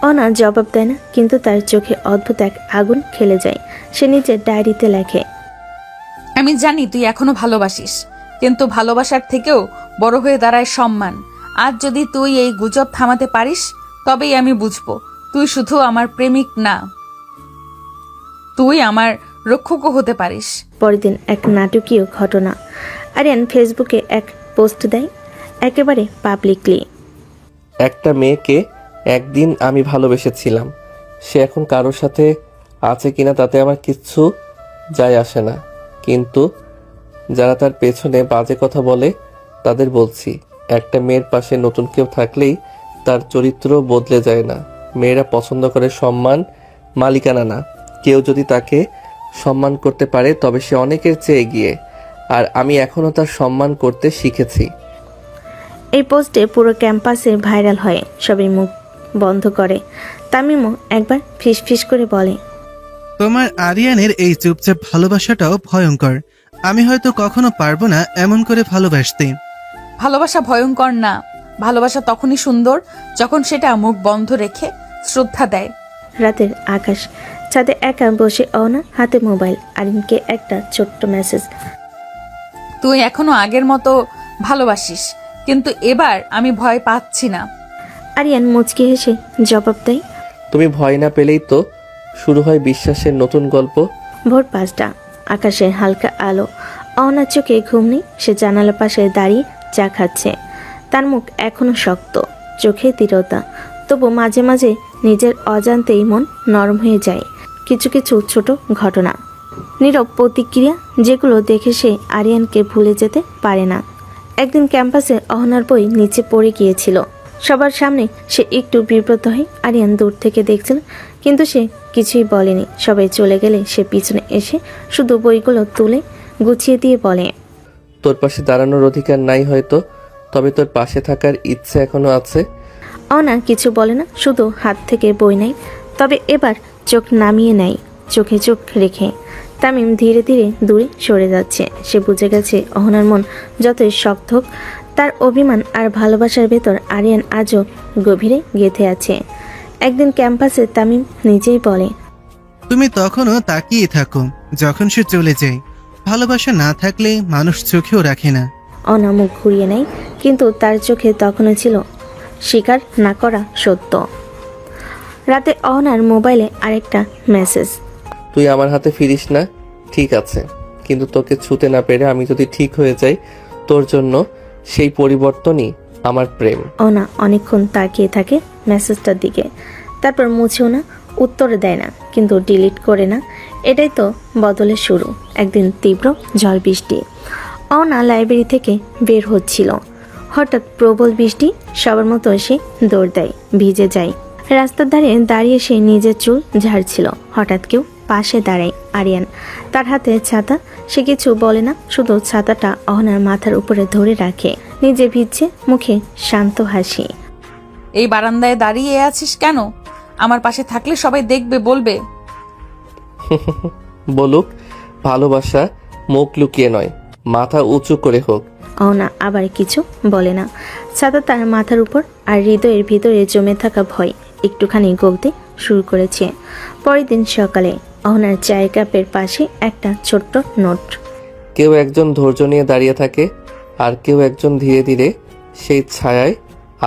C: অহনা জবাব দেয় না, কিন্তু তার চোখে অদ্ভুত এক আগুন খেলে যায়। সে নিজের ডায়েরিতে লেখে,
B: আমি জানি তুই এখনো ভালোবাসিস, কিন্তু ভালোবাসার থেকেও বড় হয়ে দাঁড়ায় সম্মান। আজ যদি তুই এই গুজব থামাতে পারিস তবেই আমি বুঝবো তুই শুধু আমার প্রেমিক না, তুই আমার রক্ষকও হতে পারিস।
C: পরের দিন এক নাটকীয় ঘটনা। আরিয়ান ফেসবুকে এক পোস্ট দেয়, একেবারে পাবলিকলি।
A: একটা মেয়েকে একদিন আমি ভালোবেসেছিলাম, সে এখন কারোর সাথে আছে কিনা তাতে আমার কিচ্ছু যায় আসে না, কিন্তু যারা তার পেছনে বাজে কথা বলে তাদের বলছি, একটা মেয়ের পাশে নতুন কেউ থাকলেই তার চরিত্র বদলে যায় না। মেয়েরা পছন্দ করে সম্মান, মালিকানা না। কেউ যদি তাকে সম্মান করতে পারে তবে সে অনেকের চেয়ে এগিয়ে, আর আমি এখনও তার সম্মান করতে শিখেছি।
C: এই পোস্টে পুরো ক্যাম্পাসে ভাইরাল হয়, সবাই মুখ বন্ধ করে। তামিমও একবার ফিসফিস করে বলে,
P: তোমার আরিয়ানের এই চুপচাপ ভালোবাসাটাও ভয়ঙ্কর। আমি হয়তো কখনো পারবো না এমন করে ভালোবাসতে।
B: ভালোবাসা ভয়ঙ্কর না, ভালোবাসা তখনই সুন্দর যখন সেটা মুখ বন্ধ রেখে শ্রদ্ধা দেয়।
C: রাতের আকাশ, ছাদে একা বসে অহনা, হাতে মোবাইল। আরিয়ানকে একটা ছোট্ট মেসেজ,
B: তুই এখনো আগের মতো ভালোবাসিস, কিন্তু এবার আমি ভয় পাচ্ছি না।
C: আরিয়ান মুচকি হেসে জবাব দেয়,
A: তুমি ভয় না পেলেই তো শুরু হয় বিশ্বাসের নতুন গল্প।
C: ভোর 5টা, আকাশে হালকা আলো। অহনার চোখে ঘুম নেই, সে জানালার পাশে দাঁড়িয়ে চা খাচ্ছে। তার মুখ এখনো শক্ত, চোখে দৃঢ়তা, তবু মাঝে মাঝে নিজের অজান্তেই মন নরম হয়ে যায়। কিছু কিছু ছোট ঘটনা, নীরব প্রতিক্রিয়া, যেগুলো দেখে সে আরিয়ানকে ভুলে যেতে পারে না। একদিন ক্যাম্পাসে অহনার বই নিচে পড়ে গিয়েছিল। সবার সামনে সে একটু বিব্রত হয়। আরিয়ান দূর থেকে দেখছিল, কিন্তু সে কিছুই বলেনি। সবাই চলে গেলে সে পিছনে এসে শুধু বইগুলো তুলে গুছিয়ে দিয়ে বলে,
A: তোর পাশে দাঁড়ানোর অধিকার নাই হয়তো, তবে তোর পাশে থাকার ইচ্ছে এখনো আছে।
C: অহনা কিছু বলে না, শুধু হাত থেকে বই নেয়, তবে এবার চোখ নামিয়ে নেয়, চোখে চোখ রেখে। তামিম ধীরে ধীরে দূরে সরে যাচ্ছে। সে বুঝে গেছে অহনার মন যতই শক্ত হোক, তার অভিমান আর ভালোবাসার ভেতর আরিয়ান আজও গভীরে গেঁথে আছে। একদিন ক্যাম্পাসে তামিম নিজেই বলে,
P: তুমি তখনও তাকিয়ে থাকো যখন সে চলে যায়। ভালোবাসা না থাকলে মানুষ চোখেও রাখে না।
C: অহনা মুখ ঘুরিয়ে নেয়, কিন্তু তার চোখে তখনও ছিল স্বীকার না করা সত্য। রাতে অহনার মোবাইলে আরেকটা মেসেজ,
A: তুই আমার হাতে ফিরিস না, ঠিক আছে, কিন্তু তোকে ছুতে না পেরে আমি যদি ঠিক হয়ে যাই তোর জন্য, সেই পরিবর্তনই আমার প্রেম।
C: অহনা অনেকক্ষণ তাকিয়ে থাকে মেসেজটার দিকে, তারপর মুছেও না, উত্তর দেয় না, কিন্তু ডিলিট করে না। এটাই তো বদলের শুরু। একদিন তীব্র ঝড় বৃষ্টি। অহনা লাইব্রেরি থেকে বের হচ্ছিল, হঠাৎ প্রবল বৃষ্টি। সবার মতো সে দৌড় দেয়, ভিজে যায়। রাস্তার ধারে দাঁড়িয়ে সে নিজের চুল ঝাড়ছিল। হঠাৎ কেউ পাশে দাঁড়ায়। আরিয়ান। তার হাতে ছাতা, সে কিছু বলে না, শুধু ছাতাটা অহনার মাথার উপরে ধরে রাখে, নিজে ভিজছে, মুখে শান্ত হাসি।
B: এই বারান্দায় দাঁড়িয়ে আছিস কেন? আমার পাশে থাকলে সবাই দেখবে, বলবে।
A: বলুক, ভালোবাসা মুখ লুকিয়ে নয়, মাথা উঁচু করে হোক।
C: অহনা আবার কিছু বলে না। ছাতা তার মাথার উপর, আর হৃদয়ের ভিতরে জমে থাকা ভয় একটুখানি গলতে শুরু করেছে। পরের দিন সকালে অহনার চায়ের কাপের পাশে একটা ছোট্ট নোট।
A: কেউ একজন ধৈর্য নিয়ে দাঁড়িয়ে থাকে, আর কেউ একজন ধীরে ধীরে সেই ছায়ায়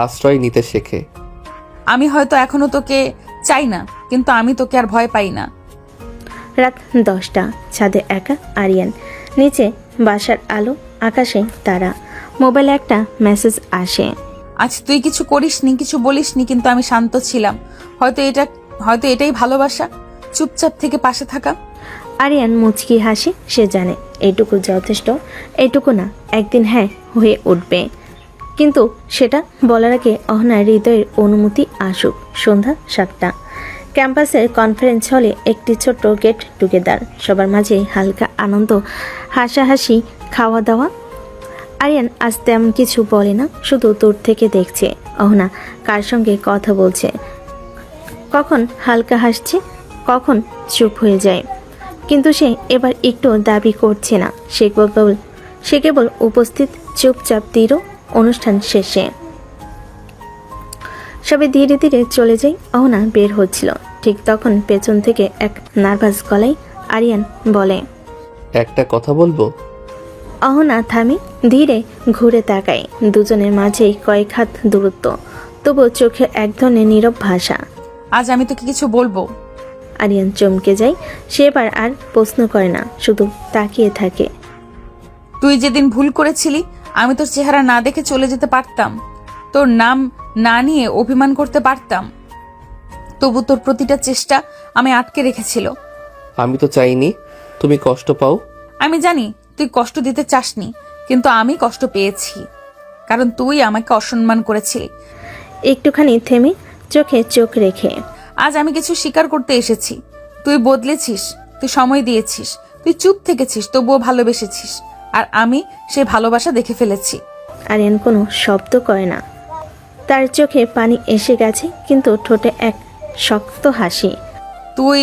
A: আশ্রয় নিতে শেখে।
B: আমি হয়তো এখনো তোকে চাই না, কিন্তু আমি তোকে আর ভয় পাই না।
C: রাত 10টা, ছাদে একা আরিয়ান, নিচে বাসার আলো, আকাশে তারা। মোবাইলে একটা মেসেজ আসে।
B: আজ তুই কিছু করিসনি, কিছু বলিসনি, কিন্তু আমি শান্ত ছিলাম। হয়তো এটাই ভালোবাসা, চুপচাপ থেকে পাশে থাকা।
C: আরিয়ান মুচকি হাসি, সে জানে এইটুকু যথেষ্ট। এইটুকু না, একদিন হ্যাঁ হয়ে উঠবে, কিন্তু সেটা বলার আগে অহনার হৃদয়ের অনুমতি আসুক। সন্ধ্যা 7টা, ক্যাম্পাসের কনফারেন্স হলে একটি ছোট্ট গেট টুগেদার, সবার মাঝে হালকা আনন্দ, হাসাহাসি, খাওয়া দাওয়া। আরিয়ান আজ তেমন কিছু বলে না, শুধু দূর থেকে দেখছে অহনা কার সঙ্গে কথা বলছে, কখন হালকা হাসছে, কখন চুপ হয়ে যায়। কিন্তু সে এবার একটু দাবি করছে না, সে কেবল উপস্থিত, চুপচাপ দৃঢ়। অনুষ্ঠান শেষে সবাই ধীরে ধীরে চলে যায়। অহনা বের হচ্ছিল, ঠিক তখন পেছন থেকে এক নার্ভাস গলায় আরিয়ান বলে,
A: একটা কথা বলবো।
C: অহনা থামে, ধীরে ঘুরে তাকায়। দুজনের মাঝেই কয়েক হাত দূরত্ব, তবু চোখে এক ধরনের নীরব ভাষা।
B: আজ আমি তোকে কিছু বলবো।
C: আরিয়ান চমকে যায়, সে এবার আর প্রশ্ন করে না, শুধু তাকিয়ে থাকে।
B: তুই যেদিন ভুল করেছিলি, আমি তোর চেহারা না দেখে চলে যেতে পারতাম, তোর নাম না নিয়ে অভিমান করতে পারতাম, তবু তোর প্রতিটা চেষ্টা আমি আটকে রেখেছিল।
A: আমি তো চাইনি তুমি কষ্ট পাও।
B: আমি জানি তুই কষ্ট দিতে চাসনি, কিন্তু আমি কষ্ট পেয়েছি, কারণ তুই আমাকে অসম্মান করেছিলি।
C: একটুখানি থেমে চোখে চোখ রেখে,
B: আজ আমি কিছু স্বীকার করতে এসেছি। তুই বদলেছিস, তুই সময় দিয়েছিস, তুই চুপ থেকেছিস, তবুও ভালোবেসেছিস, আর আমি সেই ভালোবাসা দেখে ফেলেছি।
C: আরিয়ান কোনো শব্দ করে না, তার চোখে পানি এসে গেছে, কিন্তু ঠোঁটে এক শক্ত হাসি।
B: তুই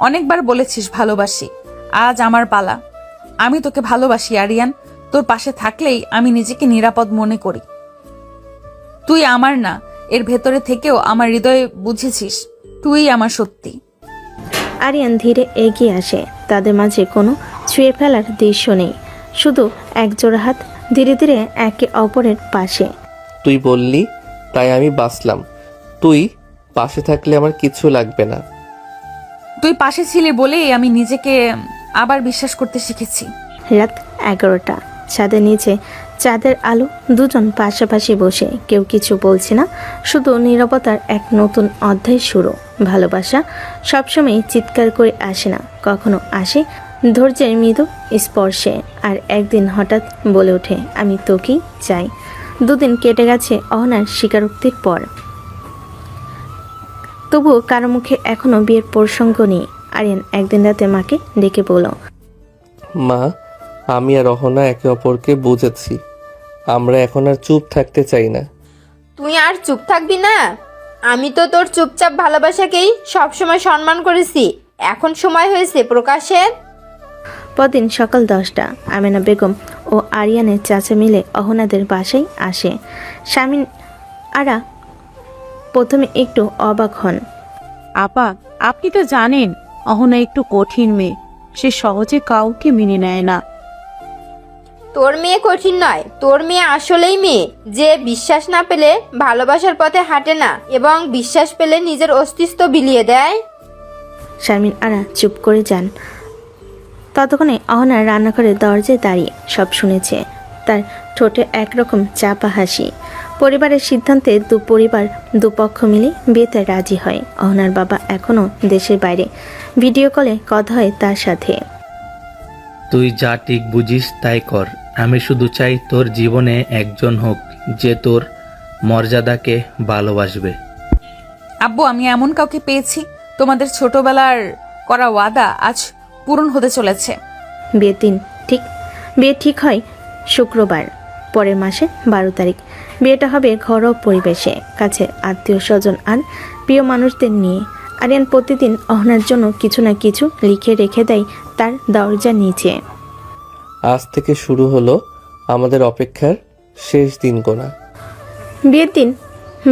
B: অনেকবার বলেছিস ভালোবাসি, আজ আমার পালা। আমি তোকে ভালোবাসি আরিয়ান, তোর পাশে থাকলেই আমি নিজেকে নিরাপদ মনে করি। তুই আমার না, এর ভেতরে থেকেও আমার হৃদয়ে বুঝেছিস তুই আমার সত্যি।
C: আরিয়ান ধীরে এগিয়ে আসে, তাদের মাঝে কোনো ছুঁয়ে ফেলার দৃশ্য নেই, শুধু এক জোড়া হাত ধীরে ধীরে একে অপরের পাশে।
A: তুই বললি তাই আমি বাঁচলাম, তুই পাশে থাকলে আমার কিছু লাগবে না।
B: তুই পাশে ছিলি বলেই আমি নিজেকে আবার বিশ্বাস করতে শিখেছি।
C: রাত 11টা, ছাদের নিচে চাঁদের আলো, দুজন পাশাপাশি বসে, কেউ কিছু বলছে না, শুধু নীরবতার এক নতুন অধ্যায় শুরু। ভালোবাসা সবসময় চিৎকার করে আসে না, কখনো আসে ধৈর্যের মৃদু স্পর্শে, আর একদিন হঠাৎ বলে ওঠে, আমি তোকেই চাই। দুদিন কেটে গেছে অহনার স্বীকারোক্তির পর, তবুও কারো মুখে এখনো বিয়ের প্রসঙ্গ নেই। আরিয়ান একদিন রাতে মাকে ডেকে বলল,
A: মা, আমি আর অহনা একে অপরকে বুঝেছি, আমরা এখন আর চুপ থাকতে চাই না।
D: তুই আর চুপ থাকবি না? আমি তো তোর চুপচাপ ভালোবাসাকেই সবসময় সম্মান করেছি, এখন সময় হয়েছে প্রকাশের।
C: পরদিন সকাল 10টা, আমেনা বেগম ও আরিয়ানের চাচা মিলে অহনাদের বাসায় আসে। শামিন আরা প্রথমে একটু অবাক হন।
H: আপা, আপনি তো জানেন অহনা একটু কঠিন মেয়ে, সে সহজে কাউকে মেনে নেয় না।
D: তোর মেয়ে কঠিন নয়, তোর মেয়ে আসলেই মেয়ে, যে বিশ্বাস না পেলে ভালোবাসার পথে হাঁটে না, এবং বিশ্বাস পেলে নিজের অস্তিত্ব বিলিয়ে দেয়।
C: শারমিন আরা চুপ করে যান। ততক্ষণে অহনা রান্নাঘরের দরজায় দাঁড়িয়ে সব শুনেছে, তার ঠোঁটে একরকম চাপা হাসি। পরিবারের সিদ্ধান্তে দুপক্ষ মিলে বিয়েতে রাজি হয়। অহনার বাবা এখনো দেশের বাইরে, ভিডিও কলে কথা হয় তার সাথে।
Q: তুই যা ঠিক বুঝিস তাই কর, আমি শুধু চাই তোর জীবনে একজন হোক যে তোর মর্যাদাকে ভালোবাসবে।
B: আব্বু, আমি এমন কাউকে পেয়েছি, তোমাদের ছোটবেলার করা ওয়াদা আজ পূরণ হতে চলেছে।
C: বিয়ে ঠিক হয় শুক্রবার, পরের মাসে 12 তারিখ। বিয়েটা হবে ঘরোয়া পরিবেশে, কাছে আত্মীয় স্বজন আর প্রিয় মানুষদের নিয়ে। আরিয়ান প্রতিদিন অহনার জন্য কিছু না কিছু লিখে রেখে দেয় তার দরজার নিচে।
A: আজ থেকে শুরু হলো আমাদের অপেক্ষার শেষ দিন গোনা।
C: বিয়ের দিন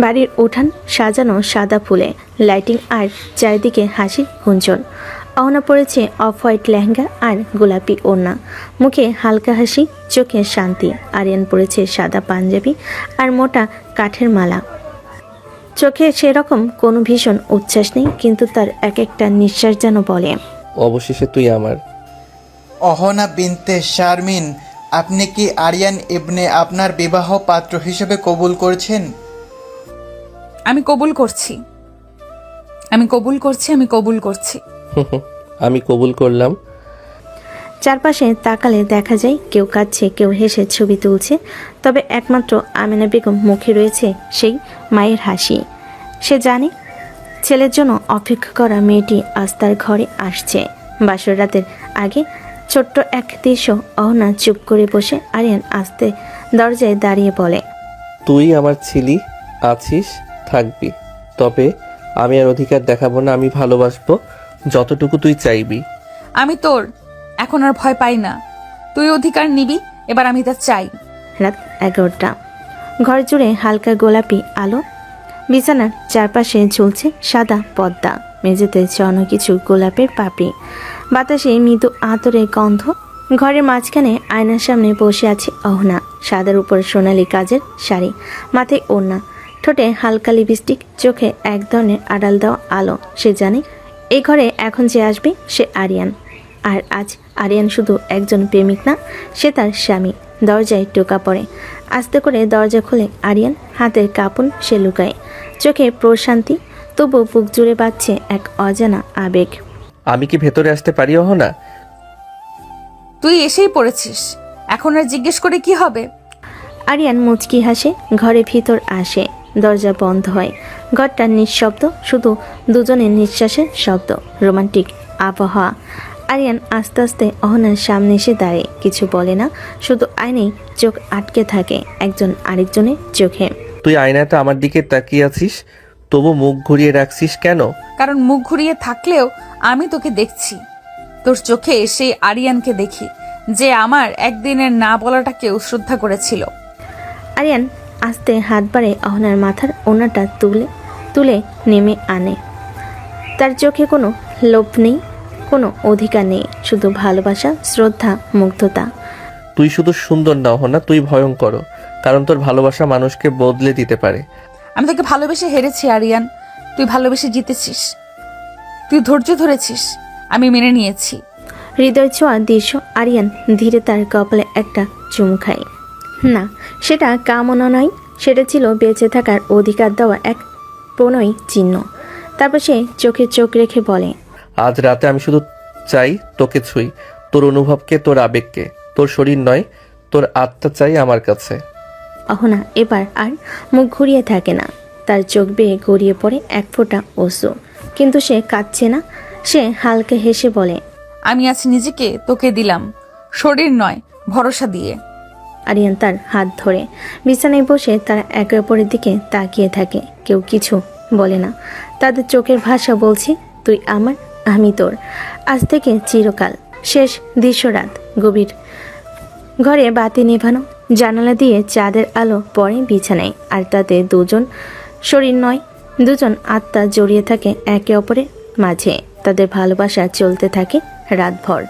C: বাড়ির উঠান সাজানো সাদা ফুলে, লাইটিং আর চারিদিকে হাসির গুঞ্জন। অহনা পরেছে অফ হোয়াইট লেহেঙ্গা আর গোলাপি ওড়না, মুখে হালকা হাসি, চোখে শান্তি। আরিয়ান পরেছে সাদা পাঞ্জাবি আর মোটা কাঠের মালা। চোখে সেরকম কোনো ভীষণ উচ্ছ্বাস নেই, কিন্তু তার এক একটা নিঃশ্বাস যেন বলে,
A: অবশেষে তুই আমার।
R: অহনা বিনতে শারমিন, আপনি কি আরিয়ান ইবনে আপনার বিবাহ পাত্র হিসেবে কবুল করছেন?
B: আমি কবুল করছি, আমি কবুল করছি, আমি কবুল করছি।
A: আমি কবুল করলাম।
C: চারপাশে তাকালে দেখা যায় কেউ কাঁদছে, কেউ হেসে ছবি তুলছে, তবে একমাত্র আমেনা বেগম মুখে রয়েছে সেই মায়ের হাসি। সে জানে ছেলের জন্য অপেক্ষা করা মেয়েটি আজ তার ঘরে আসছে। বাসর রাতের আগে ছোট্ট এক দৃশ্য। অহনা চুপ করে বসে, আরিয়ান আস্তে দরজায় দাঁড়িয়ে বলে,
A: তুই আমার ছিলি, আছিস, থাকবি। তবে আমি আর অধিকার দেখাবো না, আমি ভালোবাসবো যতটুকু তুই চাইবি।
B: আমি তোর এখন আর ভয় পাই না, তুই অধিকার নিবি, এবার আমি তা চাই।
C: রাত 11টা। ঘর জুড়ে হালকা গোলাপি আলো, বিছানার চারপাশে ঝুলছে সাদা পর্দা, মেঝেতে ছড়ানো কিছু গোলাপের পাপড়ি, বাতাসে মৃদু আতরের গন্ধ। ঘরের মাঝখানে আয়নার সামনে বসে আছে অহনা, সাদার উপর সোনালি কাজের শাড়ি, মাথায় ওড়না, ঠোঁটে হালকা লিপস্টিক, চোখে এক ধরনের আড়াল দেওয়া আলো। সে জানে এই ঘরে এখন যে আসবে সে আরিয়ান। আর আজ আরিয়ান শুধু একজন প্রেমিক না, সে তার স্বামী। দরজায় টোকা পড়ে, আস্তে করে দরজা খুলে আরিয়ান, হাতের কাঁপন সে লুকায়, চোখে প্রশান্তি, তবু বুক জুড়ে বাজছে এক অজানা আবেগ।
A: আমি কি ভেতরে আসতে পারি অহনা?
B: তুই এসেই পড়েছিস, এখন আর জিজ্ঞেস করে কি হবে?
C: আরিয়ান মুচকি হাসে, ঘরে ভিতর আসে, দরজা বন্ধ হয়। ঘরটা নিঃশব্দ, শুধু দুজনের নিঃশ্বাসের শব্দ, রোমান্টিক আবহাওয়া। আরিয়ান আস্তে আস্তে অহনার সামনে এসে দাঁড়িয়ে, কিছু বলে না, শুধু আয়নায় চোখ আটকে থাকে একজন আরেকজনের চোখে।
A: তুই আয়নাতে আমার দিকে তাকিয়ে আছিস, তবু মুখ ঘুরিয়ে রাখছিস কেন?
B: কারণ মুখ ঘুরিয়ে থাকলেও আমি তোকে দেখছি, তোর চোখে সেই আরিয়ানকে দেখি যে আমার একদিনের না বলাটাকেও শ্রদ্ধা করেছিল।
C: আরিয়ান আস্তে হাত বাড়ে অহনার মাথার ওনাটা তুলে নেমে আনে। তার চোখে কোনো লোভ নেই, কোনো অধিকার নেই, শুধু ভালোবাসা, শ্রদ্ধা, মুগ্ধতা।
A: তুই শুধু সুন্দর না অহনা, তুই ভয়ঙ্কর, কারণ তোর ভালোবাসা মানুষকে বদলে দিতে পারে।
B: আমি তোকে ভালোবেসে হেরেছি আরিয়ান, তুই ভালোবেসে জিতেছিস, তুই ধৈর্য ধরেছিস, আমি মেনে নিয়েছি।
C: হৃদয় ছোঁয়া দৃশ্য। আরিয়ান ধীরে তার কপালে একটা চুমু খায়। না, সেটা কামনা নয়, সেটা ছিল বেঁচে থাকার অধিকার দেওয়া এক প্রণয় চিহ্ন। তারপর সে চোখে চোখ রেখে বলে,
A: আজ রাতে আমি শুধু চাই তোকে ছুঁই, তোর অনুভবকে, তোর আবেগকে, তোর শরীর নয়, তোর আত্মা চাই আমার কাছে।
C: অহনা এবার আর মুখ ঘুরিয়ে থাকে না, তার চোখ বেয়ে গড়িয়ে পড়ে এক ফোঁটা অশ্রু, কিন্তু সে কাঁদছে না। সে হালকা হেসে বলে,
B: আমি আজ নিজেকে তোকে দিলাম, শরীর নয়, ভরসা দিয়ে।
C: আরিয়ান তার হাত ধরে বিছানায় বসে তারা একে অপরের দিকে তাকিয়ে থাকে, কেউ কিছু বলে না। তাদের চোখের ভাষা বলছে, তুই আমার, আমি তোর, আজ থেকে চিরকাল। শেষ দৃশ্য রাত, গভীর, ঘরে বাতি নেভানো, জানালা দিয়ে চাঁদের আলো পড়ে বিছানায়, আর তাতে দুজন শরীর নয়, দুজন আত্মা জড়িয়ে থাকে একে অপরের মাঝে। তাদের ভালোবাসা চলতে থাকে রাতভর।